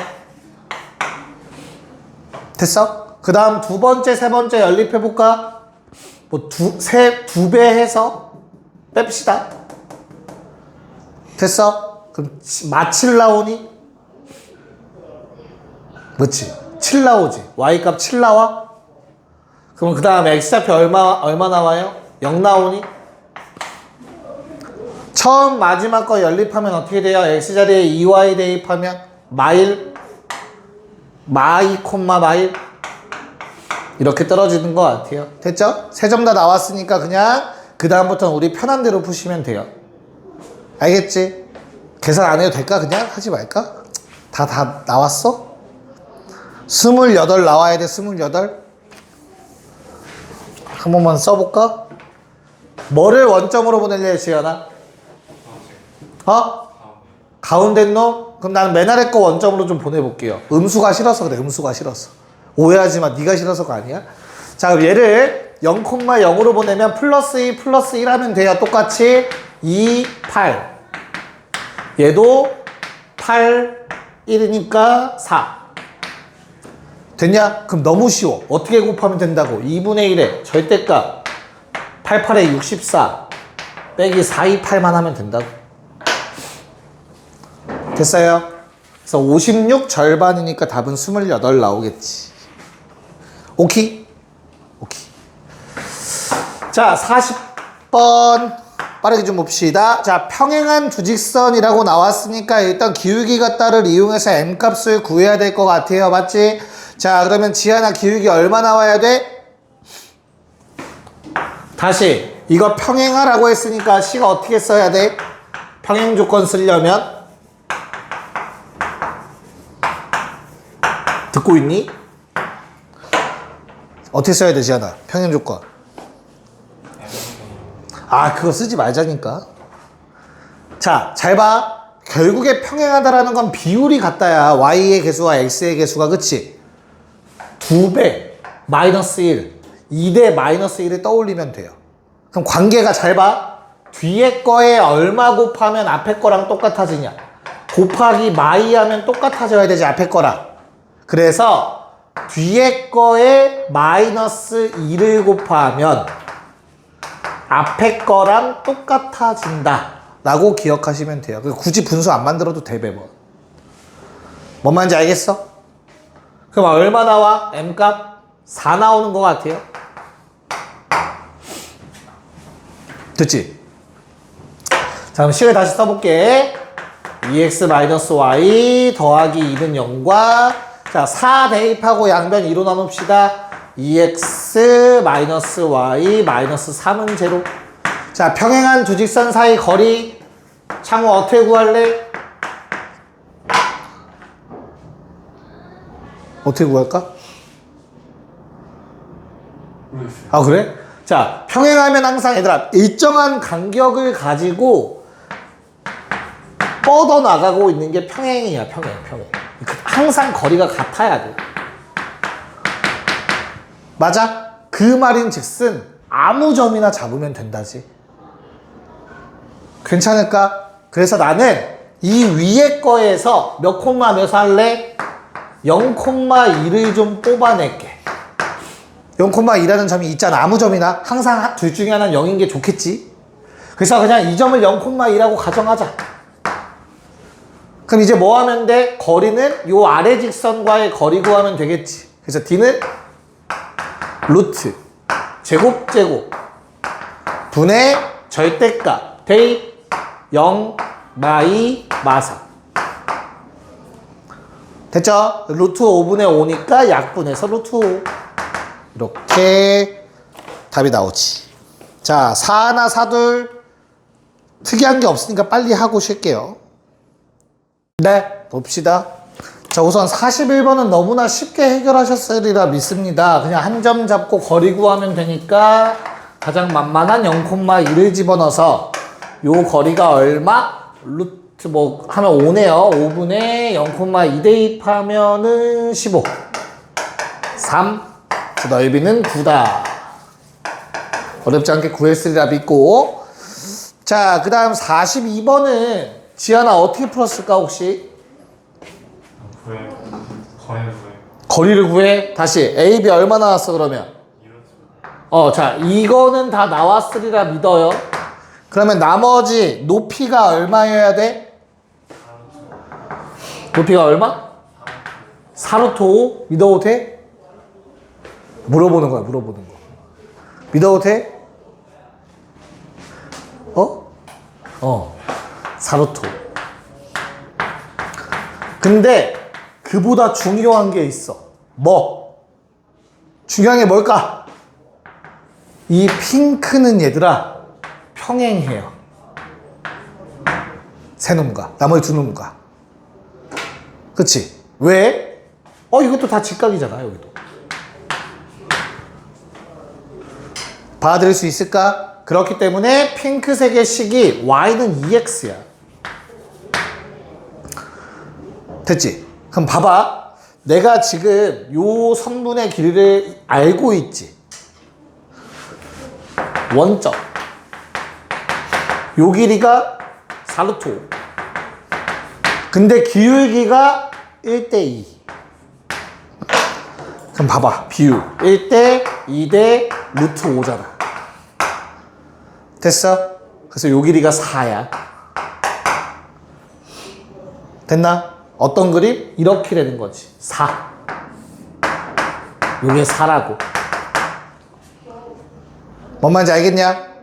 [SPEAKER 1] 됐어? 그 다음 두 번째, 세 번째 연립해볼까? 두 배 해서 뺍시다. 됐어? 그럼 마7 나오니? 그치? 7 나오지. y값 7 나와? 그럼 그 다음에 x좌표 얼마 나와요? 0 나오니? 처음 마지막 거 연립하면 어떻게 돼요? x자리에 2y 대입하면 마일 이렇게 떨어지는 것 같아요. 됐죠? 세 점 다 나왔으니까 그냥 그 다음부터는 우리 편한 대로 푸시면 돼요. 알겠지? 계산 안 해도 될까? 그냥 하지 말까? 다 나왔어? 28 나와야 돼. 28. 한 번만 써볼까? 뭐를 원점으로 보낼래, 지연아? 가운데 놈? 그럼 나는 맨 아래 거 원점으로 좀 보내볼게요. 음수가 싫어서 그래. 음수가 싫어서. 오해하지 마. 네가 싫어서가 아니야. 자, 그럼 얘를 0,0으로 보내면 플러스 2 플러스 1 하면 돼요. 똑같이 2, 8. 얘도 8, 1이니까 4. 됐냐? 그럼 너무 쉬워. 어떻게 곱하면 된다고? 2분의 1에 절대값 88에 64 빼기 428만 하면 된다고. 됐어요? 그래서 56 절반이니까 답은 28 나오겠지. 오케이? 오케이. 자, 40번 빠르게 좀 봅시다. 자, 평행한 두 직선이라고 나왔으니까 일단 기울기 같다를 이용해서 m값을 구해야 될 것 같아요. 맞지? 자, 그러면 지하나 기울기 얼마 나와야 돼? 다시 이거 평행하라고 했으니까 C가 어떻게 써야 돼? 평행 조건 쓰려면 듣고 있니? 어떻게 써야 되지, 하나? 평행 조건. 아, 그거 쓰지 말자니까. 자, 잘 봐. 결국에 평행하다라는 건 비율이 같다야. Y의 개수와 X의 개수가, 그치? 2배, 마이너스 1, 2대 마이너스 1을 떠올리면 돼요. 그럼 관계가 잘 봐. 뒤에 거에 얼마 곱하면 앞에 거랑 똑같아지냐? 곱하기 마이 하면 똑같아져야 되지, 앞에 거랑. 그래서 뒤에 거에 마이너스 2를 곱하면 앞에 거랑 똑같아진다 라고 기억하시면 돼요. 굳이 분수 안 만들어도 돼, 매번. 뭔 말인지 알겠어? 그럼 얼마 나와? M값? 4 나오는 것 같아요. 됐지? 자, 그럼 식을 다시 써볼게. 2x-y 더하기 2는 0과, 자, 4 대입하고 양변 2로 나눕시다. 2x-y 3은 제로. 자, 평행한 두 직선 사이 거리, 창우 어떻게 구할래? 어떻게 구할까?
[SPEAKER 2] 모르겠어요.
[SPEAKER 1] 아, 그래? 자, 평행하면 항상 얘들아 일정한 간격을 가지고 뻗어 나가고 있는 게 평행이야. 평행. 항상 거리가 같아야 돼. 맞아? 그 말인 즉슨 아무 점이나 잡으면 된다지. 괜찮을까? 그래서 나는 이 위에 거에서 몇 콤마 몇 할래? 0,2를 좀 뽑아낼게. 0,2라는 점이 있잖아. 아무 점이나. 항상 둘 중에 하나는 0인 게 좋겠지. 그래서 그냥 이 점을 0,2라고 가정하자. 그럼 이제 뭐 하면 돼? 거리는 요 아래 직선과의 거리 구하면 되겠지. 그래서 D는 루트 제곱 분의 절대값 대입 0 마이 마사. 됐죠? 루트 5분의 5니까 약분해서 루트 5. 이렇게 답이 나오지. 자, 4나 4둘 특이한 게 없으니까 빨리 하고 쉴게요. 네, 봅시다. 자, 우선 41번은 너무나 쉽게 해결하셨으리라 믿습니다. 그냥 한 점 잡고 거리 구하면 되니까 가장 만만한 0,1을 집어넣어서 요 거리가 얼마? 루트 뭐 하면 5네요. 5분의 0,2 대입하면은 15. 3. 그 넓이는 9다. 어렵지 않게 구했으리라 믿고. 자, 그 다음 42번은 지연아 어떻게 풀었을까 혹시?
[SPEAKER 2] 거리를
[SPEAKER 1] 거리를 구해. 다시 A, B 얼마 나왔어 그러면? 자, 이거는 다 나왔으리라 믿어요. 그러면 나머지 높이가 얼마여야 돼? 높이가 얼마? 4루트 5 믿어도 돼? 물어보는 거야, 물어보는 거. 믿어도 돼? 4루트 5. 근데 그보다 중요한 게 있어. 뭐? 중요한 게 뭘까? 이 핑크는 얘들아 평행해요. 세 놈과 나머지 두 놈과. 그치? 왜? 이것도 다 직각이잖아. 여기도 받아들일 수 있을까? 그렇기 때문에 핑크색의 식이 y는 2x야. 됐지? 그럼 봐봐. 내가 지금 요 선분의 길이를 알고 있지. 원점. 요 길이가 4루트 5. 근데 기울기가 1대2. 그럼 봐봐. 비율. 1대 2대 루트 5잖아. 됐어? 그래서 요 길이가 4야. 됐나? 어떤 그림? 이렇게 되는 거지. 4. 요게 4라고. 뭔 말인지 알겠냐?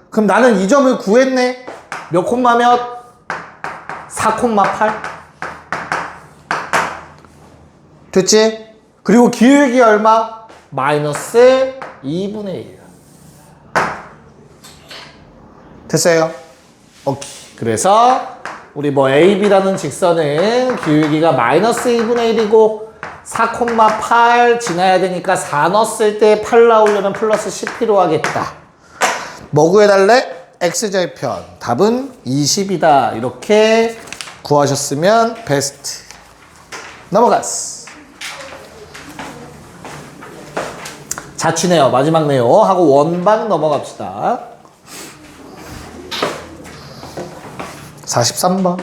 [SPEAKER 1] 그럼 나는 이 점을 구했네. 몇 콤마 몇? 4,8. 됐지? 그리고 기울기 얼마? 마이너스 2분의 1. 됐어요? 오케이. 그래서 우리 뭐 AB라는 직선은 기울기가 마이너스 2분의 1이고 4,8 지나야 되니까 4 넣었을 때 8 나오려면 플러스 10 필요하겠다. 뭐 구해달래? x절편. 답은 20이다. 이렇게 구하셨으면 베스트. 넘어갔어. 자취네요. 마지막 네요. 하고 원방 넘어갑시다. 43번.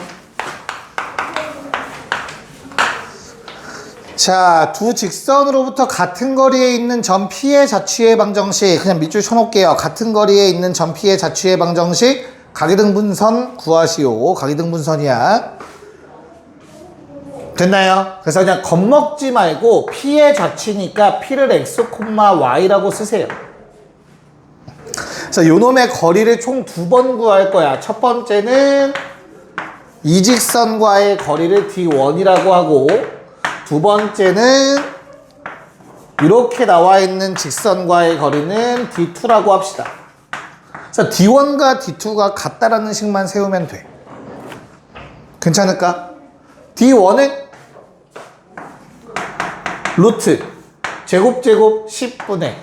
[SPEAKER 1] 자, 두 직선으로부터 같은 거리에 있는 점 P의 자취의 방정식. 그냥 밑줄 쳐놓을게요. 같은 거리에 있는 점 P의 자취의 방정식. 각이등분선 구하시오. 각이등분선이야. 됐나요? 그래서 그냥 겁먹지 말고 P의 자취니까 P를 x, y라고 쓰세요. 그래서 요놈의 거리를 총 2번 구할 거야. 첫 번째는 이 직선과의 거리를 D1이라고 하고, 두 번째는 이렇게 나와 있는 직선과의 거리는 D2라고 합시다. 그래서 D1과 D2가 같다라는 식만 세우면 돼. 괜찮을까? D1은 루트 제곱 10분의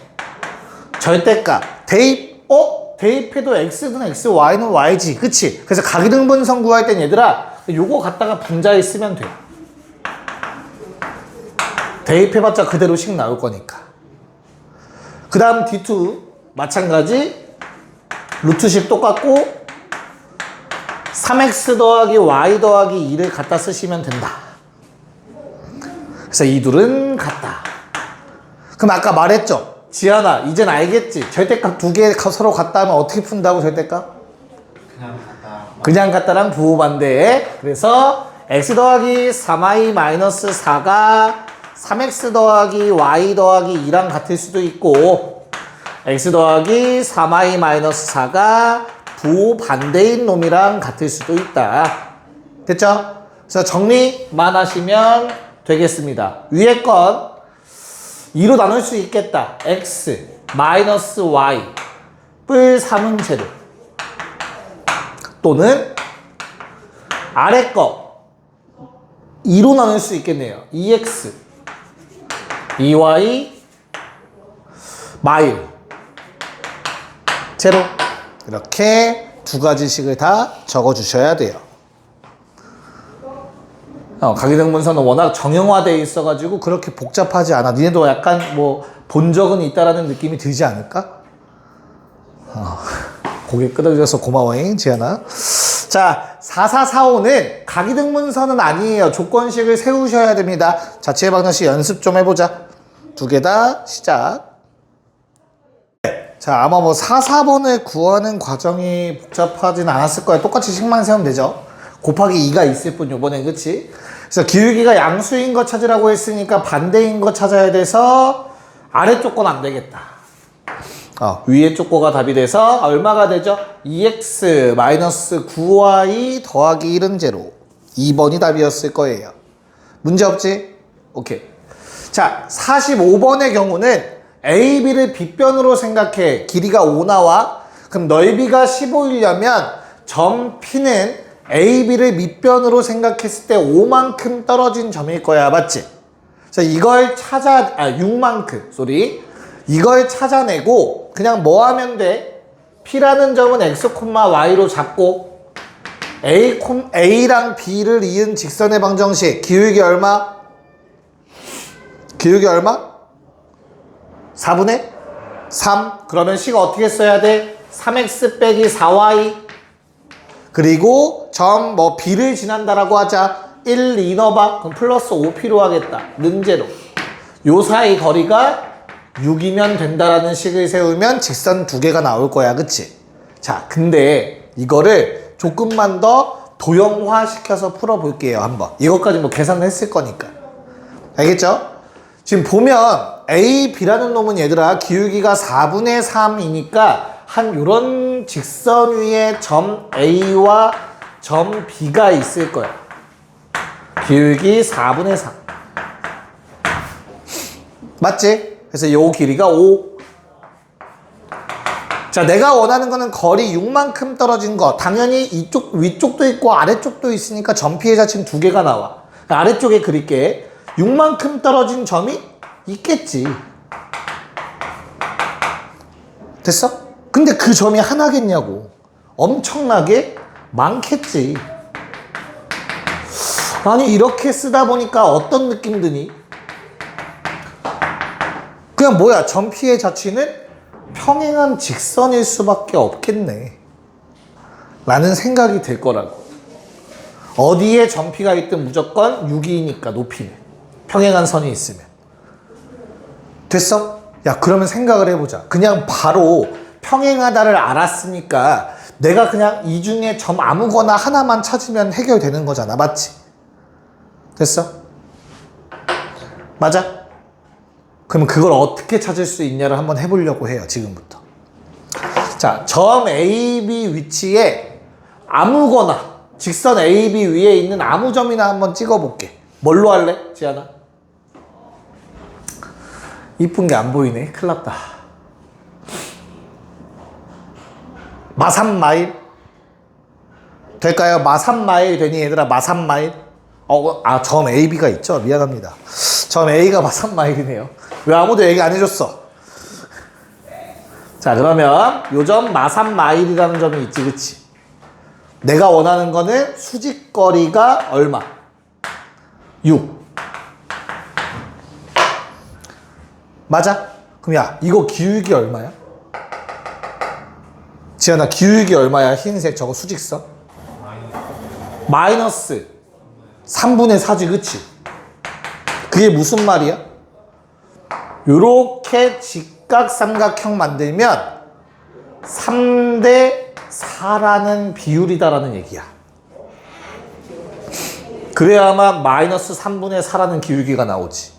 [SPEAKER 1] 절대값 대입. 대입해도 x는 x, y는 y지. 그치? 그래서 각이등분선 구할 땐 얘들아 요거 갖다가 분자에 쓰면 돼. 대입해봤자 그대로 식 나올 거니까. 그 다음 D2 마찬가지 루트 10 똑같고 3x 더하기 y 더하기 2를 갖다 쓰시면 된다. 그래서 이 둘은 같다. 그럼 아까 말했죠? 지연아 이젠 알겠지? 절대값 두 개 서로 같다 하면 어떻게 푼다고 절대값?
[SPEAKER 2] 그냥 갔다.
[SPEAKER 1] 그냥 같다랑 부호반대. 그래서 x 더하기 3y 마이너스 4가 3x 더하기 y 더하기 2랑 같을 수도 있고 x 더하기 3y 마이너스 4가 부반대인 놈이랑 같을 수도 있다. 됐죠? 그래서 정리만 하시면 되겠습니다. 위에 건 2로 나눌 수 있겠다. x 마이너스 y 뿔 3은 제로. 또는 아래 거 2로 나눌 수 있겠네요. 2x 2y 마일 제로. 이렇게 두 가지 식을 다 적어 주셔야 돼요. 각이등분선은 워낙 정형화되어 있어가지고 그렇게 복잡하지 않아. 니네도 약간 뭐 본 적은 있다라는 느낌이 들지 않을까? 고개 끄덕여서 고마워잉 지연아. 자, 4445는 각이등분선은 아니에요. 조건식을 세우셔야 됩니다. 자취의 방정식 연습 좀 해보자. 두 개 다 시작. 자, 아마 뭐 44번을 구하는 과정이 복잡하진 않았을 거예요. 똑같이 식만 세우면 되죠. 곱하기 2가 있을 뿐 요번엔. 그치? 그래서 기울기가 양수인 거 찾으라고 했으니까 반대인 거 찾아야 돼서 아래쪽 건 안 되겠다. 위에 쪽 거가 답이 돼서 얼마가 되죠? 2x 마이너스 9y 더하기 1은 제로. 2번이 답이었을 거예요. 문제 없지? 오케이. 자, 45번의 경우는 A, B를 빗변으로 생각해. 길이가 5 나와. 그럼 넓이가 15이려면 점 P는 A, B를 밑변으로 생각했을 때 5만큼 떨어진 점일 거야. 맞지? 그래서 이걸 6만큼. 이걸 찾아내고 그냥 뭐 하면 돼? P라는 점은 x, y로 잡고 A랑 B를 이은 직선의 방정식. 기울기 얼마? 기울기 얼마? 4분의 3. 그러면 식을 어떻게 써야 돼? 3x 빼기 4y. 그리고 점 뭐 B를 지난다라고 하자. 1, 2 넣어봐. 그럼 플러스 5 필요하겠다. 는제로. 요 사이 거리가 6이면 된다라는 식을 세우면 직선 두 개가 나올 거야. 그치? 자, 근데 이거를 조금만 더 도형화 시켜서 풀어볼게요. 한번. 이것까지 뭐 계산을 했을 거니까. 알겠죠? 지금 보면 A, B라는 놈은 얘들아 기울기가 4분의 3이니까 한 요런 직선 위에 점 A와 점 B가 있을 거야. 기울기 4분의 3. 맞지? 그래서 요 길이가 5. 자, 내가 원하는 거는 거리 6만큼 떨어진 거. 당연히 이쪽 위쪽도 있고 아래쪽도 있으니까 점피의 자체는 두 개가 나와. 아래쪽에 그릴게. 6만큼 떨어진 점이 있겠지. 됐어? 근데 그 점이 하나겠냐고. 엄청나게 많겠지. 아니, 이렇게 쓰다 보니까 어떤 느낌 드니? 그냥 뭐야, 점피의 자취는 평행한 직선일 수밖에 없겠네 라는 생각이 들 거라고. 어디에 점피가 있든 무조건 6이니까 높이는 평행한 선이 있으면. 됐어? 야, 그러면 생각을 해보자. 그냥 바로 평행하다를 알았으니까 내가 그냥 이 중에 점 아무거나 하나만 찾으면 해결되는 거잖아. 맞지? 됐어? 맞아? 그럼 그걸 어떻게 찾을 수 있냐를 한번 해보려고 해요. 지금부터. 자, 점 AB 위치에 아무거나 직선 AB 위에 있는 아무 점이나 한번 찍어볼게. 뭘로 할래? 지안아? 이쁜 게 안 보이네. 큰일 났다. 마삼마일? 될까요? 마삼마일 되니 얘들아? 마삼마일? 점 AB가 있죠? 미안합니다. 점 A가 마삼마일이네요. 왜 아무도 얘기 안 해줬어? 자, 그러면 요 점 마삼마일이라는 점이 있지, 그치? 내가 원하는 거는 수직거리가 얼마? 6. 맞아? 그럼 야, 이거 기울기 얼마야? 지연아, 기울기 얼마야? 흰색 저거 수직선? 마이너스 3분의 4지, 그치? 그게 무슨 말이야? 요렇게 직각삼각형 만들면 3대 4라는 비율이다라는 얘기야. 그래야만 마이너스 3분의 4라는 기울기가 나오지.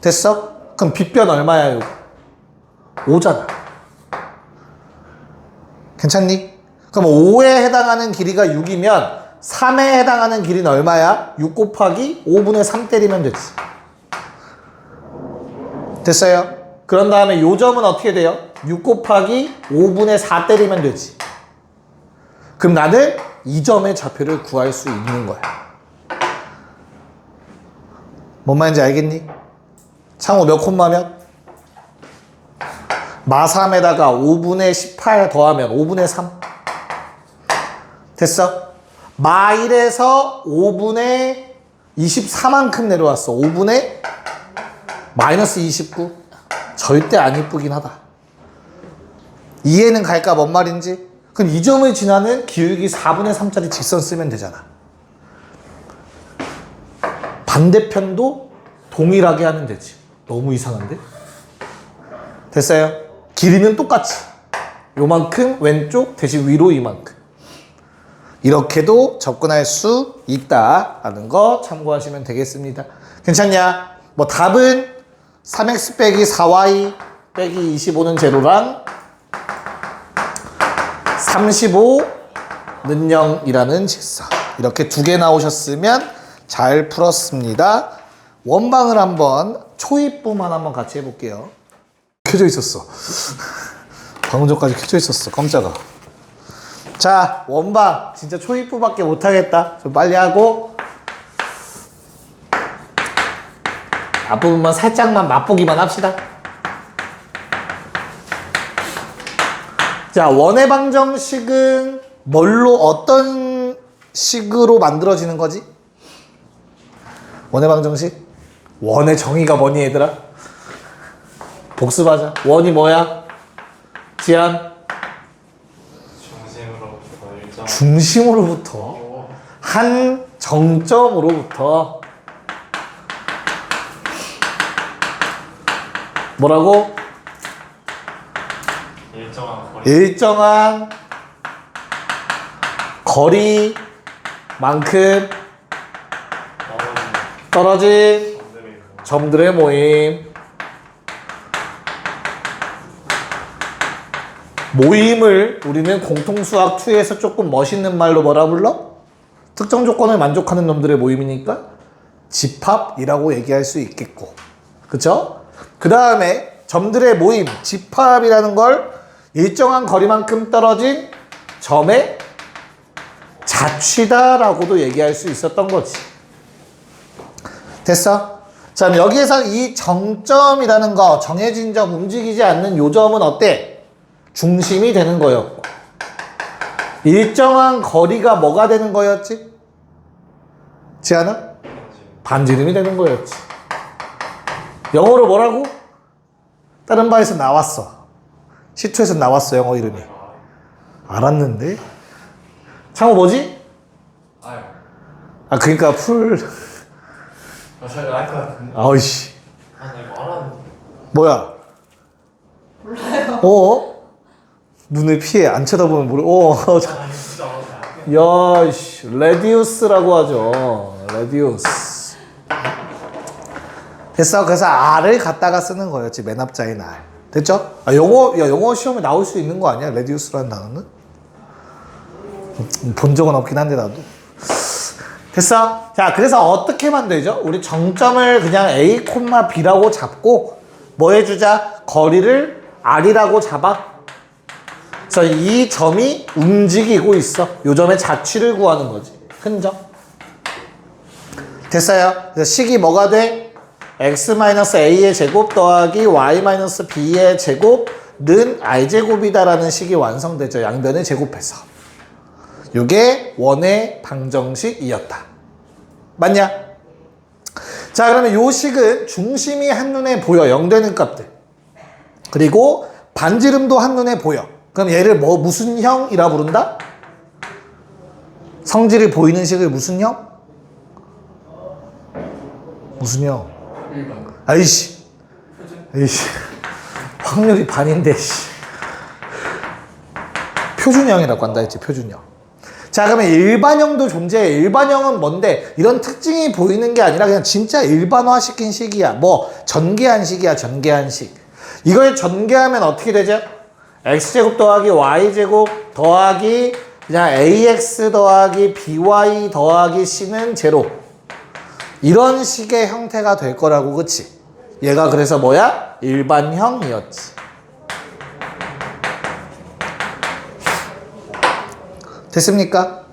[SPEAKER 1] 됐어? 그럼 빗변 얼마야, 이거? 5잖아. 괜찮니? 그럼 5에 해당하는 길이가 6이면 3에 해당하는 길이는 얼마야? 6 곱하기 5분의 3 때리면 되지. 됐어요? 그런 다음에 요 점은 어떻게 돼요? 6 곱하기 5분의 4 때리면 되지. 그럼 나는 이 점의 좌표를 구할 수 있는 거야. 뭔 말인지 알겠니? 창호 몇 콤마면? 마3에다가 5분의 18 더하면 5분의 3. 됐어? 마1에서 5분의 24만큼 내려왔어. 5분의 마이너스 29. 절대 안 이쁘긴 하다. 이해는 갈까? 뭔 말인지? 그럼 이 점을 지나는 기울기 4분의 3짜리 직선 쓰면 되잖아. 반대편도 동일하게 하면 되지. 너무 이상한데? 됐어요? 길이는 똑같이. 요만큼 왼쪽 대신 위로 이만큼. 이렇게도 접근할 수 있다라는 거 참고하시면 되겠습니다. 괜찮냐? 뭐 답은 3x 빼기 4y 빼기 25는 제로랑 35는 0이라는 직선. 이렇게 두 개 나오셨으면 잘 풀었습니다. 원방을 한번 초입부만 한번 같이 해볼게요. 켜져 있었어. 방금 전까지 켜져 있었어. 깜짝아. 자, 원방 진짜 초입부밖에 못하겠다. 좀 빨리 하고 앞부분만 살짝만 맛보기만 합시다. 자, 원의 방정식은 뭘로 어떤 식으로 만들어지는 거지? 원의 방정식? 원의 정의가 뭐니 얘들아? 복습하자. 원이 뭐야? 지안? 중심으로부터 한 정점으로부터 뭐라고? 일정한 거리만큼 떨어진 점들의 모임. 모임을 우리는 공통수학 2에서 조금 멋있는 말로 뭐라 불러? 특정 조건을 만족하는 놈들의 모임이니까 집합이라고 얘기할 수 있겠고, 그쵸? 그 다음에 점들의 모임, 집합이라는 걸 일정한 거리만큼 떨어진 점의 자취다라고도 얘기할 수 있었던 거지. 됐어? 자, 그럼 여기에서 이 정점이라는 거, 정해진 점, 움직이지 않는 요 점은 어때? 중심이 되는 거였고, 일정한 거리가 뭐가 되는 거였지? 지안아? 반지름이 되는 거였지. 영어로 뭐라고? 다른 바에서 나왔어. 시초에서 나왔어, 영어 이름이. 알았는데? 창호 뭐지?
[SPEAKER 2] 아유.
[SPEAKER 1] 아, 그니까 풀.
[SPEAKER 2] 저희가 알 것 같은데.
[SPEAKER 1] 아이씨.
[SPEAKER 2] 아, 나 이거 알았는데.
[SPEAKER 1] 뭐야?
[SPEAKER 3] 몰라요.
[SPEAKER 1] 어? 눈을 피해. 안 쳐다보면 모르.
[SPEAKER 2] 아, 진짜 알았어.
[SPEAKER 1] 야, 씨. 레디우스라고 하죠. 레디우스. 됐어. 그래서 R을 갖다가 쓰는 거였지. 맨 앞자인 R. 됐죠? 아, 영어 시험에 나올 수 있는 거 아니야? 레디우스라는 단어는? 본 적은 없긴 한데, 나도. 됐어? 자, 그래서 어떻게 만들죠? 우리 정점을 그냥 A, B라고 잡고, 뭐 해주자? 거리를 R이라고 잡아. 그래서 이 점이 움직이고 있어. 요 점의 자취를 구하는 거지. 흔적. 됐어요? 그래서 식이 뭐가 돼? x-a의 제곱 더하기 y-b의 제곱는 r제곱이다라는 식이 완성되죠. 양변을 제곱해서. 요게 원의 방정식이었다. 맞냐? 자, 그러면 요 식은 중심이 한눈에 보여. 0 되는 값들. 그리고 반지름도 한눈에 보여. 그럼 얘를 무슨 형이라 부른다? 성질이 보이는 식을 무슨 형? 무슨 형?
[SPEAKER 2] 일반.
[SPEAKER 1] 아이씨. 아이씨. 확률이 반인데, 씨. 표준형이라고 한다 했지, 표준형. 자, 그러면 일반형도 존재해. 일반형은 뭔데? 이런 특징이 보이는 게 아니라 그냥 진짜 일반화시킨 식이야. 뭐, 전개한 식이야, 전개한 식. 이걸 전개하면 어떻게 되죠? x제곱 더하기 y제곱 더하기 그냥 ax 더하기 by 더하기 c는 제로. 이런 식의 형태가 될 거라고, 그치? 얘가 그래서 뭐야? 일반형이었지. 됐습니까?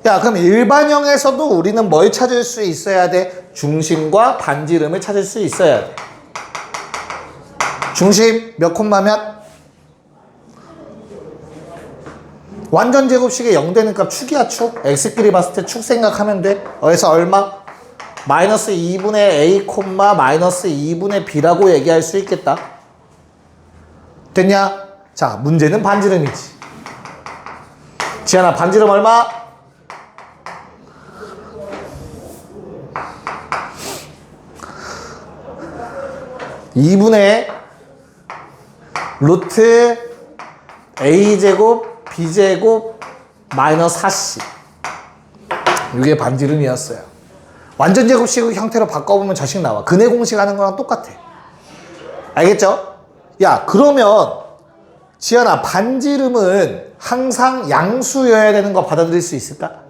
[SPEAKER 1] 야, 그럼 일반형에서도 우리는 뭘 찾을 수 있어야 돼? 중심과 반지름을 찾을 수 있어야 돼. 중심 몇 콤마면? 완전 제곱식의 0 되는 값 축이야, 축. x끼리 봤을 때 축 생각하면 돼. 그래서 얼마? 마이너스 2분의 a, 마이너스 2분의 b라고 얘기할 수 있겠다. 됐냐? 자, 문제는 반지름이지. 지안아, 반지름 얼마? (2분의) 루트 a제곱 b제곱 마이너스 4c. 이게 반지름이었어요. 완전 제곱식 형태로 바꿔보면 저식 나와. 근해 공식 하는 거랑 똑같아. 알겠죠? 야, 그러면 지연아, 반지름은 항상 양수여야 되는 거 받아들일 수 있을까?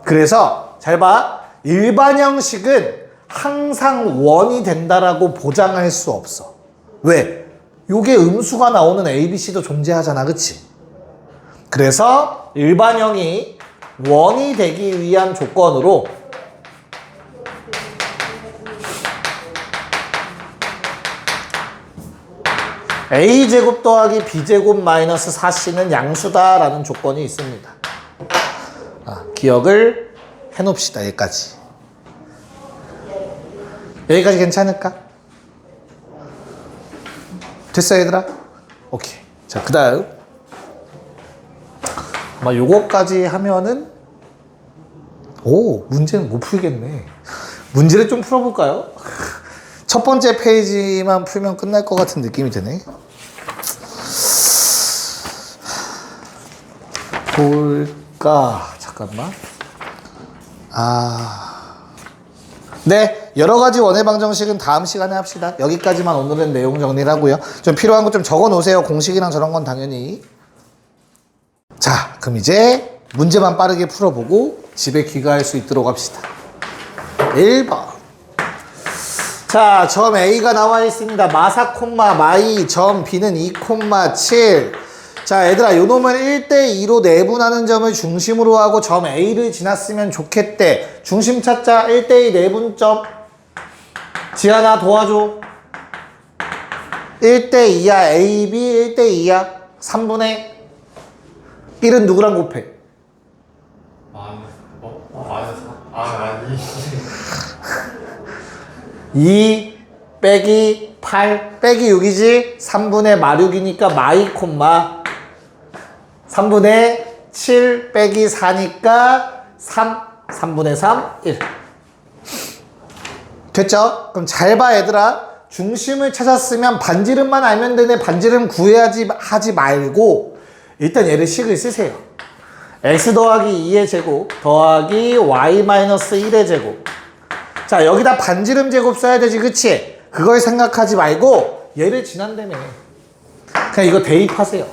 [SPEAKER 1] 그래서 잘 봐. 일반형식은 항상 원이 된다라고 보장할 수 없어. 왜? 요게 음수가 나오는 ABC도 존재하잖아, 그치? 그래서 일반형이 원이 되기 위한 조건으로 a제곱 더하기 b제곱 마이너스 4c는 양수다라는 조건이 있습니다. 기억을 해놓읍시다. 여기까지. 여기까지 괜찮을까? 됐어, 얘들아? 오케이. 자, 그 다음 아마 요거까지 하면은 문제는 못 풀겠네. 문제를 좀 풀어볼까요? 첫 번째 페이지만 풀면 끝날 것 같은 느낌이 드네. 볼까? 잠깐만. 네, 여러 가지 원의 방정식은 다음 시간에 합시다. 여기까지만 오늘은 내용 정리를 하고요. 좀 필요한 거 좀 적어 놓으세요. 공식이랑 저런 건 당연히. 자, 그럼 이제 문제만 빠르게 풀어보고 집에 귀가할 수 있도록 합시다. 1번. 자, 점 A가 나와 있습니다. 마사 콤마 마이, 점 B는 2 콤마 7. 자, 얘들아, 요 놈을 1대2로 내분하는 점을 중심으로 하고 점 A를 지났으면 좋겠대. 중심 찾자. 1대2 내분점. 지하나 도와줘. 1대2야. A, B 1대2야. 3분의 1은 누구랑 곱해?
[SPEAKER 2] 마이너스. 아니.
[SPEAKER 1] 2 빼기 8 빼기 6이지? 3분의 마육이니까 마이 콤마 3분의 7 빼기 4니까 3분의 3 1 됐죠? 그럼 잘 봐 얘들아. 중심을 찾았으면 반지름만 알면 되네. 반지름 구해야지 하지 말고 일단 얘를 식을 쓰세요. x 더하기 2의 제곱 더하기 y 마이너스 1의 제곱. 자, 여기다 반지름 제곱 써야 되지, 그치? 그걸 생각하지 말고 얘를 지난다며. 그냥 이거 대입하세요.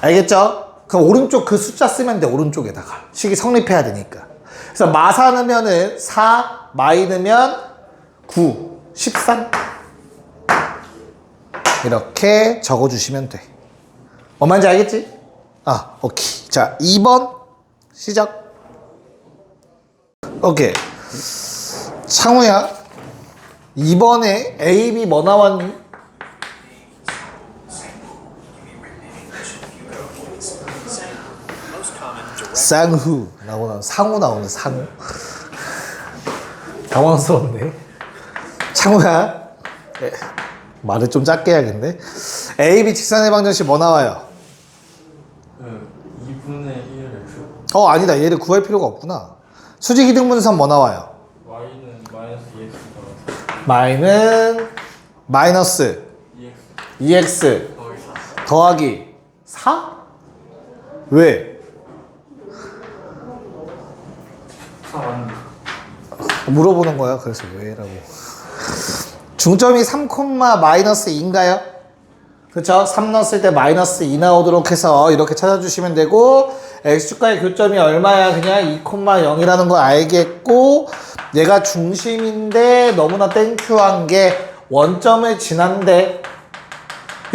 [SPEAKER 1] 알겠죠? 그럼 오른쪽 그 숫자 쓰면 돼, 오른쪽에다가. 식이 성립해야 되니까. 그래서 마사 넣으면은 4, 마이 넣으면 9, 13. 이렇게 적어주시면 돼. 뭔 말인지 알겠지? 아, 오케이. 자, 2번 시작. 오케이. 창우야, 이번에 A, B 뭐 나왔니? 쌍후 나오나 상우 나오네. 상우. 당황스럽네. 창우야, 말을 좀 작게 해야겠네. A, B 직선의 방정식 뭐 나와요?
[SPEAKER 2] 2분의 1 x.
[SPEAKER 1] 아니다. 얘를 구할 필요가 없구나. 수직 이등분선 뭐 나와요?
[SPEAKER 2] y는 마이너스 2x 더하기
[SPEAKER 1] y는 마이너스 2x
[SPEAKER 2] 더하기 4.
[SPEAKER 1] 더하기 4? 왜?
[SPEAKER 2] 4 맞는데.
[SPEAKER 1] 물어보는 거야. 그래서 왜라고. 중점이 3, 마이너스 2인가요? 그쵸? 3 넣었을 때 마이너스 2 나오도록 해서 이렇게 찾아주시면 되고, x축과의 교점이 얼마야? 그냥 2, 0이라는 걸 알겠고, 얘가 중심인데 너무나 땡큐한 게 원점을 지난데,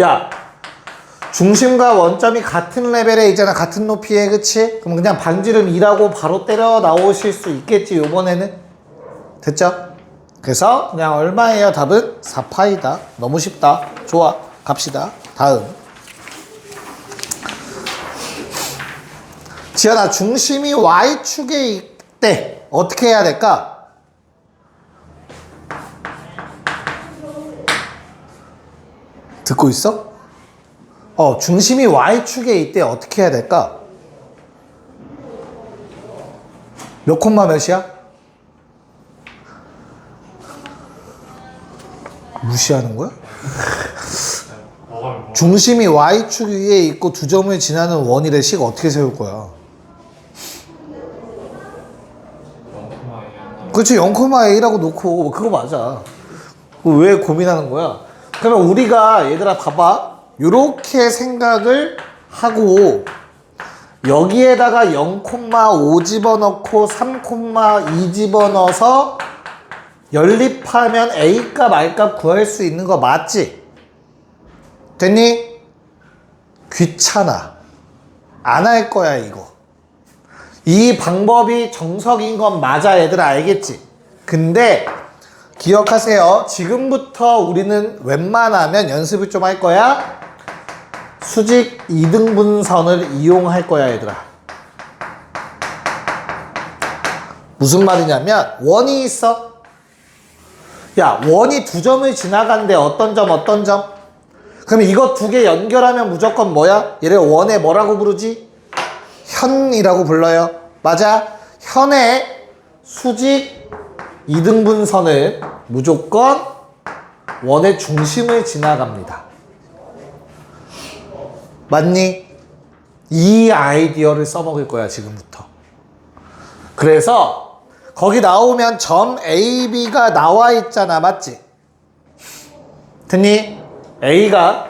[SPEAKER 1] 야, 중심과 원점이 같은 레벨에 있잖아. 같은 높이에, 그치? 그럼 그냥 반지름 2라고 바로 때려 나오실 수 있겠지, 요번에는. 됐죠? 그래서 그냥 얼마예요? 답은 4파이다. 너무 쉽다. 좋아. 갑시다. 다음. 지연아, 중심이 Y축에 있대. 어떻게 해야 될까? 듣고 있어? 중심이 Y축에 있대. 어떻게 해야 될까? 몇 콤마 몇이야? 무시하는 거야? 중심이 Y축 위에 있고 두 점을 지나는 원이래. 식 어떻게 세울 거야? 그렇지. 0,A라고 놓고 그거 맞아. 왜 고민하는 거야? 그러면 우리가 얘들아 봐봐. 요렇게 생각을 하고 여기에다가 0,5 집어넣고 3,2 집어넣어서 연립하면 A값 R값 구할 수 있는 거 맞지? 됐니? 귀찮아. 안 할 거야 이거. 이 방법이 정석인 건 맞아. 얘들아 알겠지? 근데 기억하세요. 지금부터 우리는 웬만하면 연습을 좀 할 거야. 수직 이등분선을 이용할 거야 얘들아. 무슨 말이냐면 원이 있어. 야, 원이 두 점을 지나간대. 어떤 점 어떤 점? 그럼 이거 두 개 연결하면 무조건 뭐야? 얘를 원의 뭐라고 부르지? 현이라고 불러요. 맞아? 현의 수직 이등분선을 무조건 원의 중심을 지나갑니다. 맞니? 이 아이디어를 써먹을 거야 지금부터. 그래서 거기 나오면 점 A, B가 나와 있잖아. 맞지? 됐니? A가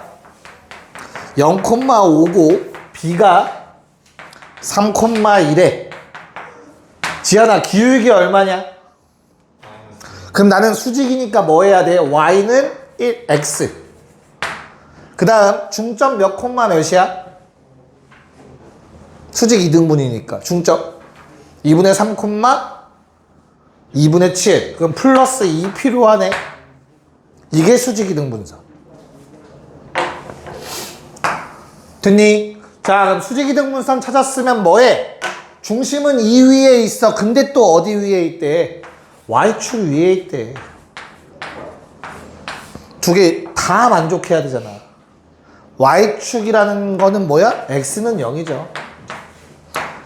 [SPEAKER 1] 0,5고 B가 3,1에 지연아, 기울기 얼마냐? 그럼 나는 수직이니까 뭐 해야 돼? Y는 1, X. 그 다음 중점 몇 콤마 몇이야? 수직 이등분이니까 중점 2분의 3 콤마 2분의 7. 그럼 플러스 2 필요하네. 이게 수직 이등분선. 됐니? 자, 그럼 수직 이등분선 찾았으면 뭐해? 중심은 이 위에 있어. 근데 또 어디 위에 있대? Y축 위에 있대. 두 개 다 만족해야 되잖아. Y축이라는 거는 뭐야? X는 0이죠.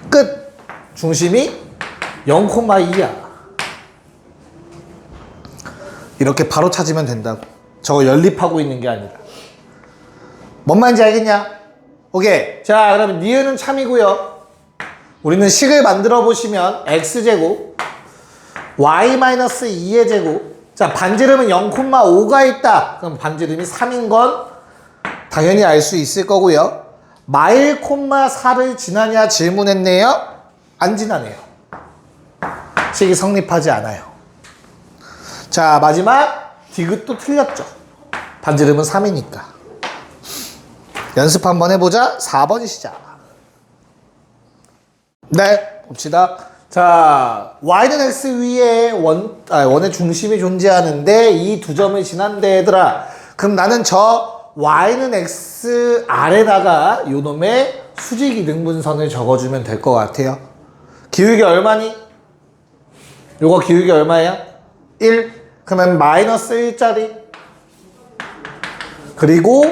[SPEAKER 1] 끝. 중심이 0,2야. 이렇게 바로 찾으면 된다고. 저거 연립하고 있는 게 아니라. 뭔 말인지 알겠냐? 오케이. 자, 그러면 니은은 참이고요. 우리는 식을 만들어 보시면 x제곱 y-2의 제곱. 자, 반지름은 0,5가 있다. 그럼 반지름이 3인 건 당연히 알 수 있을 거고요. 마일, 4를 지나냐 질문했네요. 안 지나네요. 식이 성립하지 않아요. 자, 마지막 디귿도 틀렸죠. 반지름은 3이니까. 연습 한번 해보자. 4번이 시작. 네, 봅시다. 자, y는 x 위에 원의 중심이 존재하는데 이 두 점을 지난데 얘들아. 그럼 나는 저 y는 x 아래다가 요놈의 수직 이등분선을 적어주면 될 것 같아요. 기울기 얼마니? 요거 기울기 얼마야? 1. 그러면 마이너스 1짜리. 그리고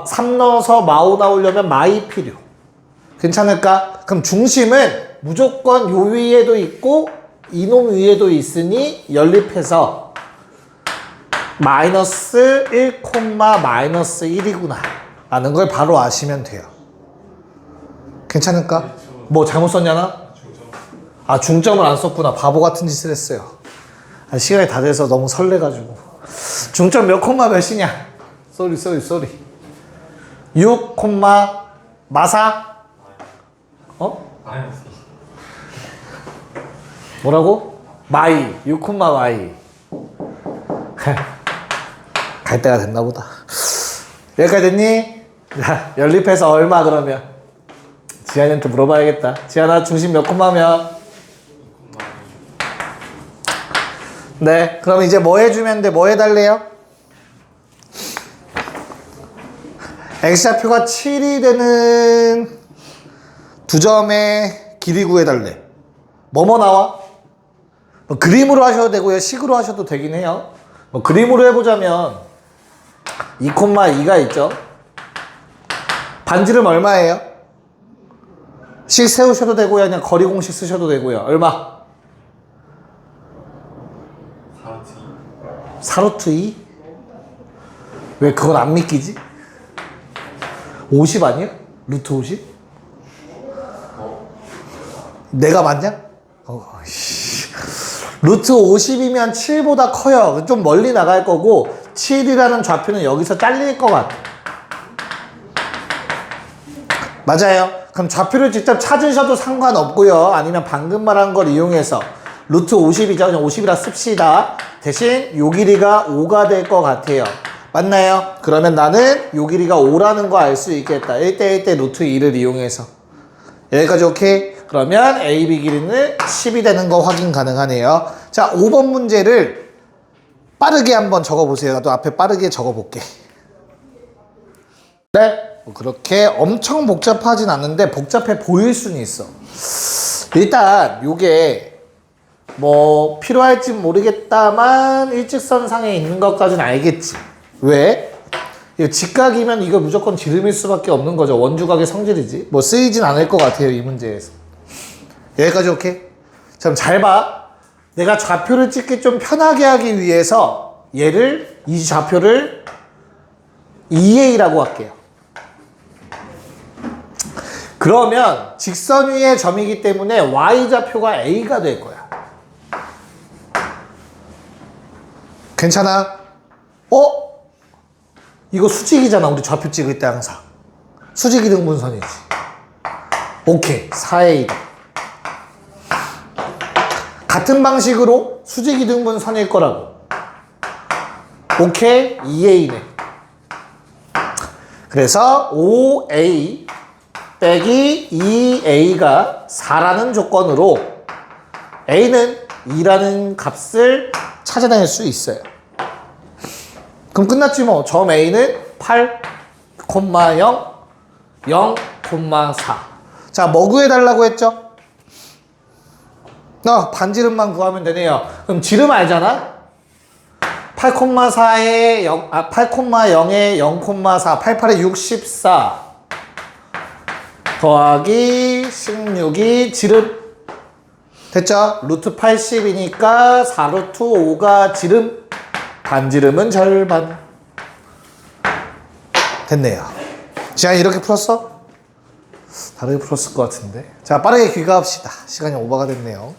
[SPEAKER 1] 3 넣어서 마오 나오려면 마이 필요. 괜찮을까? 그럼 중심은 무조건 요 위에도 있고 이놈 위에도 있으니 연립해서 마이너스 1, 마이너스 1이구나 라는 걸 바로 아시면 돼요. 괜찮을까? 뭐 잘못 썼냐나? 아, 중점을 안 썼구나. 바보 같은 짓을 했어요. 아, 시간이 다 돼서 너무 설레가지고. 중점 몇 콤마 몇이냐? 쏘리 6, 마사? 어? 뭐라고? 마이. 6, 마이. 갈 때가 됐나 보다. 여기까지 됐니? 자, 연립해서 얼마 그러면? 지한이한테 물어봐야겠다. 지한아, 중심 몇 콤마면? 네, 그럼 이제 뭐 해주면 돼? 뭐 해달래요? x좌표가 7이 되는 두 점의 길이 구해달래. 뭐뭐 나와? 뭐 그림으로 하셔도 되고요. 식으로 하셔도 되긴 해요. 뭐 그림으로 해보자면 2,2가 있죠. 반지름 얼마예요? 식 세우셔도 되고요. 그냥 거리 공식 쓰셔도 되고요. 얼마? 4루트 2? 왜 그건 안 믿기지? 50 아니야? 루트 50? 내가 맞냐? 루트 50이면 7보다 커요. 좀 멀리 나갈 거고 7이라는 좌표는 여기서 잘릴 것 같아. 맞아요. 그럼 좌표를 직접 찾으셔도 상관없고요. 아니면 방금 말한 걸 이용해서 루트 50이죠. 그냥 50이라 씁시다. 대신 요 길이가 5가 될 것 같아요. 맞나요? 그러면 나는 요 길이가 5라는 거 알 수 있겠다. 1대 루트 2를 이용해서. 여기까지 오케이? 그러면 AB 길이는 10이 되는 거 확인 가능하네요. 자, 5번 문제를 빠르게 한번 적어보세요. 나도 앞에 빠르게 적어볼게. 네? 그렇게 엄청 복잡하진 않은데 복잡해 보일 수는 있어. 일단 요게 뭐 필요할지 모르겠다만 일직선상에 있는 것까지는 알겠지. 왜? 이거 직각이면 이거 무조건 지름일 수밖에 없는 거죠. 원주각의 성질이지. 뭐 쓰이진 않을 것 같아요, 이 문제에서. 여기까지 오케이? 그럼 잘 봐. 내가 좌표를 찍기 좀 편하게 하기 위해서 얘를, 이 좌표를 EA라고 할게요. 그러면 직선 위의 점이기 때문에 Y좌표가 A가 될 거야. 괜찮아? 이거 수직이잖아. 우리 좌표 찍을 때 항상. 수직이 등분선이지. 오케이. 4A다. 같은 방식으로 수직이 등분선일 거라고. 오케이. 2A네. 그래서 5a 빼기 2a가 4라는 조건으로 a는 2라는 값을 찾아낼 수 있어요. 그럼 끝났지 뭐. 점 a는 8, 0, 0,4. 자, 뭐 구해달라고 했죠? 반지름만 구하면 되네요. 그럼 지름 알잖아? 8,4에 8,0에 0,4, 88에 64 더하기 16이 지름. 됐죠? 루트 80이니까 4루트 5가 지름. 반지름은 절반. 됐네요. 지안이 이렇게 풀었어? 다르게 풀었을 것 같은데. 자, 빠르게 귀가합시다. 시간이 오버가 됐네요.